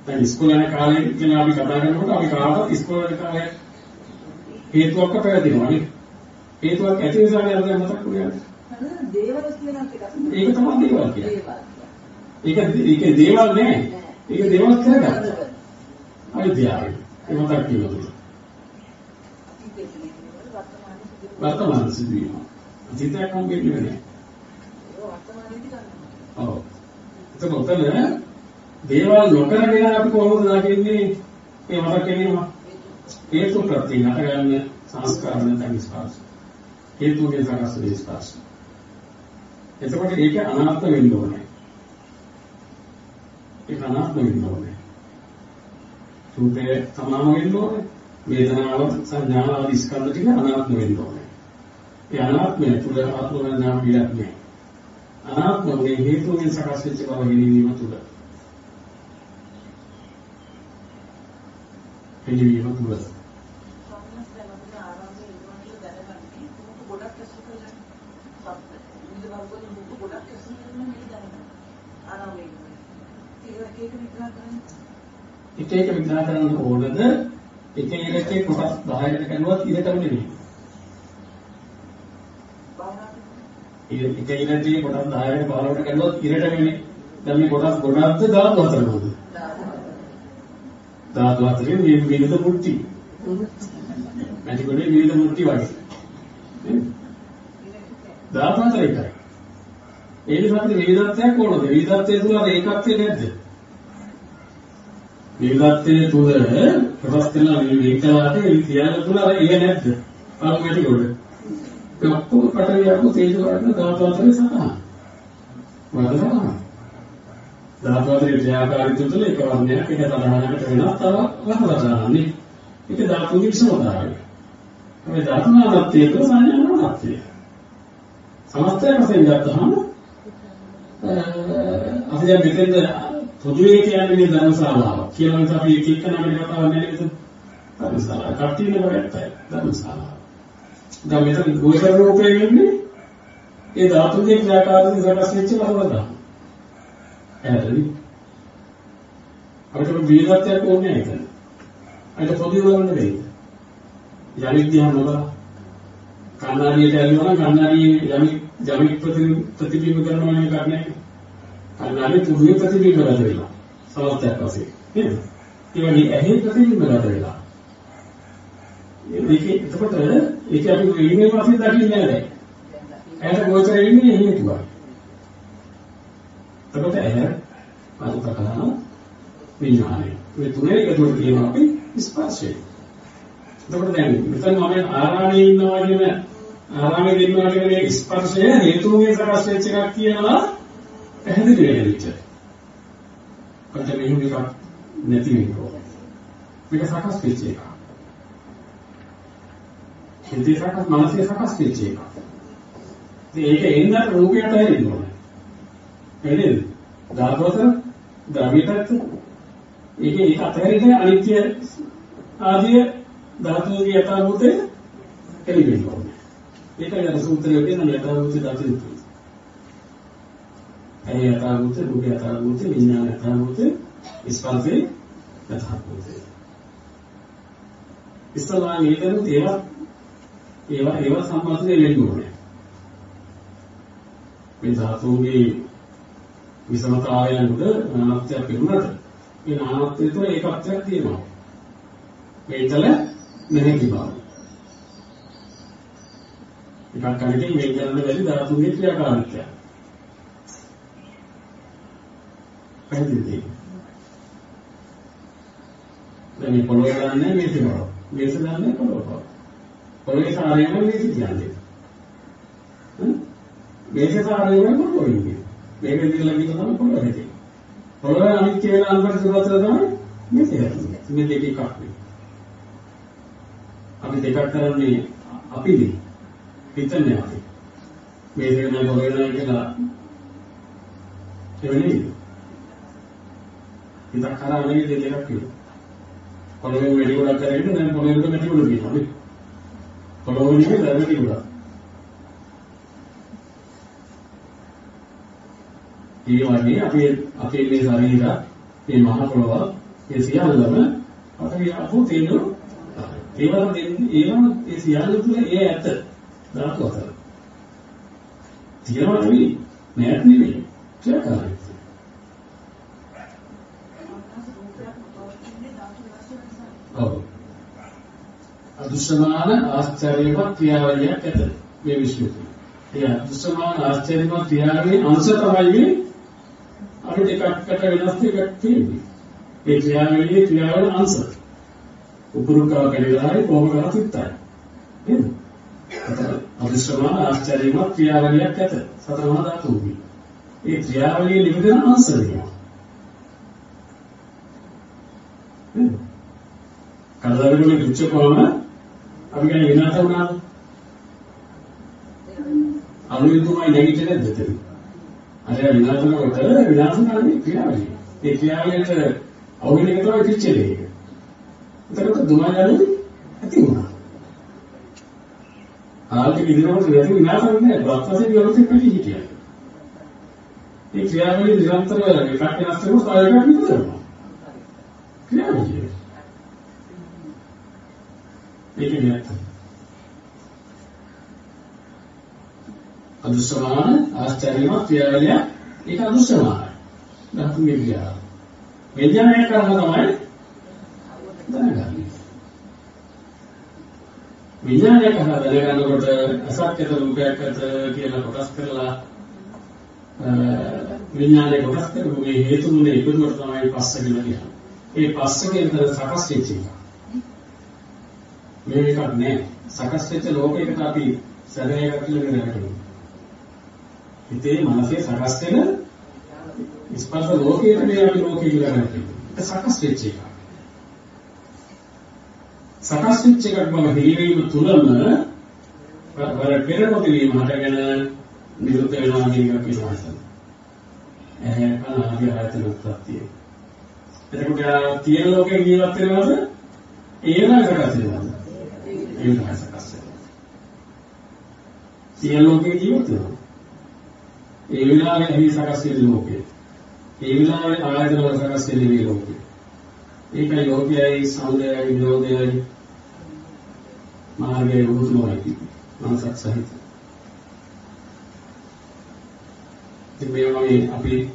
දැන් ඉස්කෝලේ යන කාලේ ඉතින් අපි කතා කරනකොට අපි කාටවත් ඉස්කෝලේ කාලේ හේතුවක් පැවැදිනවා නේ. හේතුවක් ඇති නිසානේ අර දැන් මතක් වුණා. දේවල් කියන එකක්. ඒක තමයි දේවල් කියන්නේ. ඒක දේවල් නෑ. ඒක දේවල් කරගන්න. අවිද්‍යාවයි. ඒ මතක් කියනවා. වර්තමාන සිදුවීම. අතීතයක් හම්බෙන්නේ නැහැ. ඒක වර්තමානයේදී ගන්නවා. ඔව්. ඒක උතන දේවල් නොකරගෙන අපි කොහොමද දකින්නේ? ඒ මතක් කියනවා. හේතු ප්‍රත්‍ය නැතගන්න සංස්කාර නැත්නම් ස්පර්ශ. හේතුගේ සකස් වෙන ස්පර්ශ. එතකොට ඒක අනාත්ම වෙන්න ඕනේ. ඒක අනාත්ම වෙන්න ඕනේ. රූපේ තමාම වෙන්න ඕනේ. වේදනාව සංඥාව ආදී ස්කන්ධ ටික අනාත්ම වෙන්න ඕනේ. ඒ අනාත්මය තුළ ආත්ම වෙනාම විලක් නෑ. අනාත්මයේ හේතුන්ගෙන් සකස් වෙච්ච බව හිතීම තුළ. හිතීම තුළ. එක එක විග්‍රහ කරන්න ඕනද? එක එකේ කොටස් 10කට කරනවත් ඉරටම නෙමෙයි. එක ඉරටේ කොටස් 10කට 15කට කරනවත් ඉරටම නෙමෙයි. දැන් මේ කොටස් ගොඩක්ද ධාතු හතරමද? ධාතු හතරේ මේ විවිධ මුට්ටි. ඇටිකොලේ විවිධ මුට්ටි වගේ. ධාතු හතර එකයි. ඒ නිසා විවිධත්වයක් ඕනද? විවිධත්වය තුල අර ඒකත්වය නැද්ද? විවිධත්වයේ තුල කොටස් දෙනවා විවිධතාවට ඒ සියල්ල තුල අර ඒ නැද්ද? ආගමටි කොට. ඒ ඔක්කොම පටවියක්ම තේජෝ වර්ණ ධාතු අතරේ සතහන. වලදා. ධාතු අතරේ ක්‍රියාකාරීත්වය තුළ එක වර්ණයක් එක සතහනකට වෙනස් තව වර්ණවලන්නේ. ඒක ධාතුන්ගේ විෂමතාවය. මේ ධාතුනාත්මය තුළ සංඥානාත්මය. සමස්තය වශයෙන් ගත්තහම අපි දැන් මෙතෙන්ද පොදුවේ කියන්නේ මේ ධර්මශාලාව කියලා නිසා අපි එක එක නමකට කතා කරන්නේ නේද? ධර්මශාලාව. කට්ටියම වගත්තයි ධර්මශාලාව. දැන් මෙතන ගෝචර රූපේ වෙන්නේ ඒ ධාතුන්ගේ ක්‍රියාකාරීත්වය සකස් වෙච්ච වලවදා. එහෙනම් අපිට විවිධත්වයක් ඕනේ නැහැ ඒක. අයිට පොදු වලන්නේ දෙයි. යලිත් දිහා නොබලා කන්නාඩියට ඇල්ලුවා නම් කන්නාඩියේ යමික් ප්‍රතිබිම්බ කරනවා නේ කරන්නේ. කන්නාඩියේ පුදුමේ ප්‍රතිබිම්බ රට වෙනවා. සමස්තයක් වශයෙන්. නේද? ඒ වගේ ඇහි ප්‍රතිබිම්බ රට වෙනවා. එතකොට ඒක අපි විඤ්ඤාණය වශයෙන් දකින්නේ නැහැ. ඇයට ගෝචර වෙන්නේ හේතුවයි. එතකොට ඇහැ අනුකරන විඥානය. මේ තුනේ එකතුවට කියනවා අපි ස්පර්ශය. එතකොට දැන් මෙතන මම ආරාමයේ ඉන්නවා කියන ආරාමයේ ඉන්නවා කියන මේ ස්පර්ශය හේතුන්ගෙන් සකස් වෙච්ච එකක් කියලා පැහැදිලි වෙන්නේ. අපිට මෙහෙම එකක් නැති වෙනවා. මේක සකස් වෙච්ච එකක්. හිතේ සකස් මනසේ සකස් වෙච්ච එකක්. ඒක එන්න රූපයට හැරෙන්න ඕනේ. නේද? ධාතු අතර ද්‍රව්‍යයත් ඒක අතහැරින අනිත්‍ය ආදී ධාතුන්ගේ යථාභූතය එළිවෙන්න ඕනේ. ඒකයි අර සූත්‍රයේ තියෙන යථාභූත ධාතු. ඒ යථාභූත, රූප යථාභූත, විඥාන යථාභූත, ස්පර්ශේ යථාභූත. ඉස්සලා නේදන ඒවා සම්බන්ධ වෙන්න ඕනේ. මේ ධාතුන්ගේ විසමතාවයන් උඩ නානත්වයක් තිබුණාට ඒ නානත්වය තුළ ඒකත්වයක් තියෙනවා. මේතල නැහැ කිව්වා. එකක් කණකින් මේ කරන්න බැරි ධාතුන්ගේ ක්‍රියාකාරීත්වය. පැහැදිලිද? දැන් මේ පොළොවේ ගන්නේ මේක නෝ. මේක ගන්නේ පොළොව. පොළොවේ සාරයම මේක කියන්නේ. මේක සාරයම පොළොවේ. මේක දිලා ගිහම පොළොව හැටි. පොළොවේ අනිත් කියලා අන්තර සුරතර තමයි මේක හැටි. මේ දෙක එකක් නේ. අපි දෙකක් කරන්නේ අපිනේ. හිතන්නේ අපි. මේ දෙක නෑ පොළොවේ නෑ කියලා එවනේ. හිතක් කරා නෙවෙයි දෙකක් කියලා. පොළොවේ වැඩි ගොඩක් කරගෙන දැන් පොළොවේ උඩ මැටි උඩ තියෙනවා නේ. පොළොවේ නෙවෙයි දැන් මැටි උඩ. ඒ වගේ අපේ මේ ශරීර මේ මහ පොළොව ඒ සියල්ලම අපි අපෝ තේනෝ ඒවා ඒ සියල්ල තුළ ඒ ඇත ධාතු අතර තියෙනවා නෙවෙයි නෑත් නෙවෙයි ක්‍රියාකාරී ඔව් අදුෂ්මාන ආශ්චර්යමත් ක්‍රියාවලියක් ඇත මේ විශ්වයේ ඒ අදුෂ්මාන ආශ්චර්යමත් ක්‍රියාවේ අංශ තමයි අපිට එකකට වෙනස් එකක් තියෙන්නේ. ඒ ක්‍රියාවල අංශ. උපුරුකව කැඩලායි කොහොම කරත් ඉත්තයි. නේද? අදිශ්‍රමන ආශ්චර්යමත් ක්‍රියාවලියක් ඇත. සතර මහා ධාතුන්ගේ. ඒ ක්‍රියාවලියේ නිබඳන අංශ වෙනවා. නේද? කඩදාසියේ දුච්චකවම අපි කියන්නේ විනාශ වුණා. අනුයුතුමයි නැගිටින්නේ නැද්ද? අර විනාශනකොට විනාශනාවේ ක්‍රියාවලිය. ඒ ක්‍රියාවලියට අවුලක තමයි පිච්චෙන්නේ ඒක. එතකොට දුමාගන්නේ ඇති වුණා. ආල්ටි විදිනකොට නැති විනාශ වෙන්නේ නැහැ. බ්‍රහ්මසේ විරෝධයෙන් පිළි හිටියා. මේ ක්‍රියාවලිය නිරන්තරව එකක් වෙනස් වෙනකොට ආයෙ එකක් විතරනවා. ක්‍රියාවලිය. ඒක නේද? අදුස්සමාන ආශ්චර්යමත් ක්‍රියාවලිය ඒක අදුස්සමානයි. ධාතු විද්‍යාව. විද්‍යාවය කරන තමයි දැනගන්නේ. විඥානය කරලා දැනගන්නකොට අසත්‍යත රූපයක් ඇත කියලා කොටස් කරලා විඥානය කොටස් කරපු මේ හේතුුනේ එකතුවට තමයි පස්ස කියලා කියන්නේ. ඒ පස්ස කියන තර සකස් වෙච්ච එක. මේ එකක් නෑ. සකස් වෙච්ච ලෝකයකට අපි සැරේකට කියලා නෑ. හිතේ මනසේ සකස් වෙන ස්පර්ශ ලෝකයට මේ අපි ලෝකය කියලා ගන්නවා. ඒක සකස් වෙච්ච එක. සකස් වෙච්ච එකක් බව හිරීම තුලම වර පෙරපොති වීම හටගෙන නිරුද්ධ වෙනවා කියන එක කියනවා. අනාදී ආයතන උත්පත්තිය. එතකොට තියෙන ලෝකේ ජීවත් වෙනවද? ඒවම සකස් වෙනවද? ඒවම සකස් වෙනවා. තියෙන ලෝකේ ජීවත් වෙනවා. ඒ විලාවේ හරි සකස් වෙන ලෝකේ. ඒ විලාවේ ආයතන වල සකස් වෙන මේ ලෝකේ. ඒකයි ලෝකයයි සමුදයයි විරෝධයයි මාර්ගයේ උතුමයි මනසක් සහිත. ඉතින් මේ වගේ අපි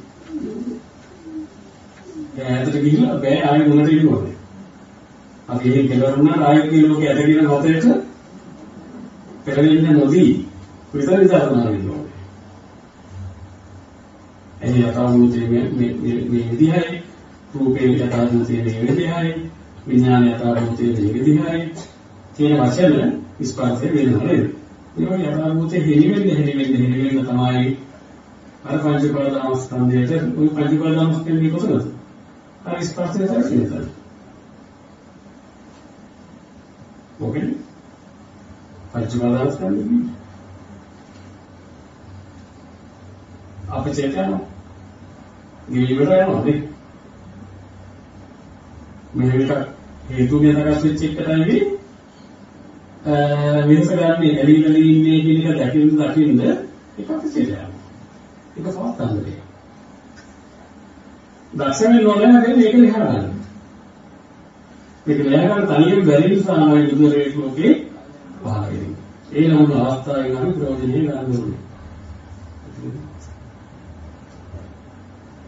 ඈතට ගිහිල්ලා බෑ ආයෙ මොනට ඉන්නවද? අපි එහෙන් කෙලවරුණා ආයෙ මේ ලෝකේ ඇදගෙන හතරට පෙරෙන්න නොදී විතර විතරනවා වෙනවා. එහි යථාභූතයේ මේ විදිහයි රූපේ යථාභූතයේ මේ විදිහයි විඥානය යථාභූතයේ මේ විදිහයි කියන වචන ස්පර්ශය වෙනවා නේද? ඒ වගේ යථාභූතයේ හිරිවෙන්න තමයි අර පංච උපාදානස්කන්ධයට ওই පංච උපාදානස්කන්ධය කොතනද? අර ස්පර්ශය තමයි. ඕකේ? පංච උපාදානස්කන්ධය අපිට යනවා. ගිලිවර යනවා නේ. මේක හේතු වෙනකස් වෙච්ච එකටයි වෙනස ගන්න ඇලිලි ඉන්නේ කියන එක දකින්න ඒක අපිට යනවා. ඒක සමස්තන්දේ. දර්ශනේ නොලන දෙන්නේ ඒක ලියලා ගන්න. මේක ලියලා ගන්න තනියම බැරි නිසා තමයි බුදුරේ ලෝකේ පහළ වෙන්නේ. ඒ නම් අවස්ථාවේ නම් ප්‍රයෝජනෙ ගන්න ඕනේ.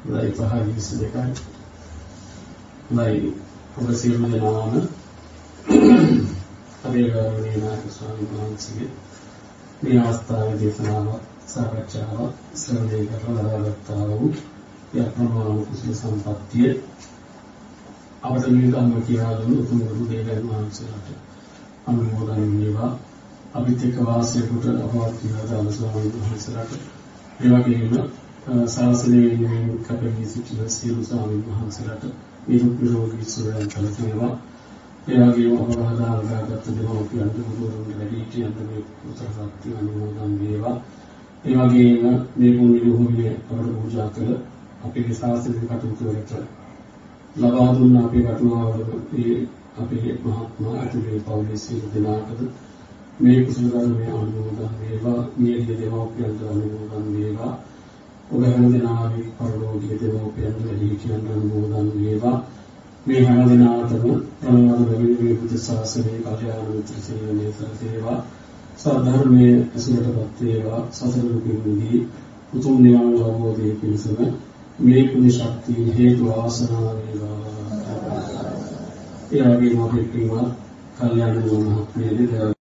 ලයි පහළ විශ්ව දෙකයි. ලයි ඔබ සියලු දෙනාම අපේ ගෞරවනීය නායක ස්වාමීන් වහන්සේගේ මේ අවස්ථාවේ දේශනාව සාකච්ඡාව ශ්‍රවණය කරලා ලබාගත්තා වූ යත්නමාන කුසල සම්පත්තිය අපට මේ කම්ම කියලා දුන්නු උතුම් ගුරු දේවයන් වහන්සේලාට අනුමෝදන් වේවා. අපිත් එක්ක වාසය කොට අපවත් කියලා දාන ස්වාමීන් වහන්සේලාට ඒ වගේම සාසනයේ ඉන්න කපෙහි සිටින සියලු ස්වාමීන් වහන්සේලාට නිරෝගී සුවයෙන් කලකිරීම. ඒ වගේම අවවාදාගත දෙමෝපියන් දුරුවන් වැඩිහිටියන් මේ උසස් ශක්තිය අනුමෝදන් වේවා. ඒ වගේම මේ භූමි ලෝකයේ අපට පූජා කළ අපේ ශාස්ත්‍රීය කටයුතු වලට ලබා දුන්න අපේ කටුනාවල අපේ මහත්මා අතුලේ පවුලේ සියලු දෙනාටද මේ කුසල ධර්මයේ අනුමෝදන් වේවා. නියලිය දෙමෝපියන් අනුමෝදන් වේවා. ඔබ හැම දෙනාගේ පරලෝකීය දෙමෝපියන් වැඩිහිටියන් අනුමෝදන් වේවා. මේ හැම දිනාටම ප්‍රණාම වෙන්නේ බුද්ධ ශාසනයේ කල්යාණ මිත්‍ර සේවනයේ සේවා සාධර්මයේ අසුරටපත් වේවා. සසර දුකින්දී උතුම් නිවන් අවබෝධයේ පිණිසම මේ කුණ ශක්තිය හේතු ආසනාව වේවා. ඒ වගේම අපේ පින්වත් කල්යාණ මහත්මයාගේ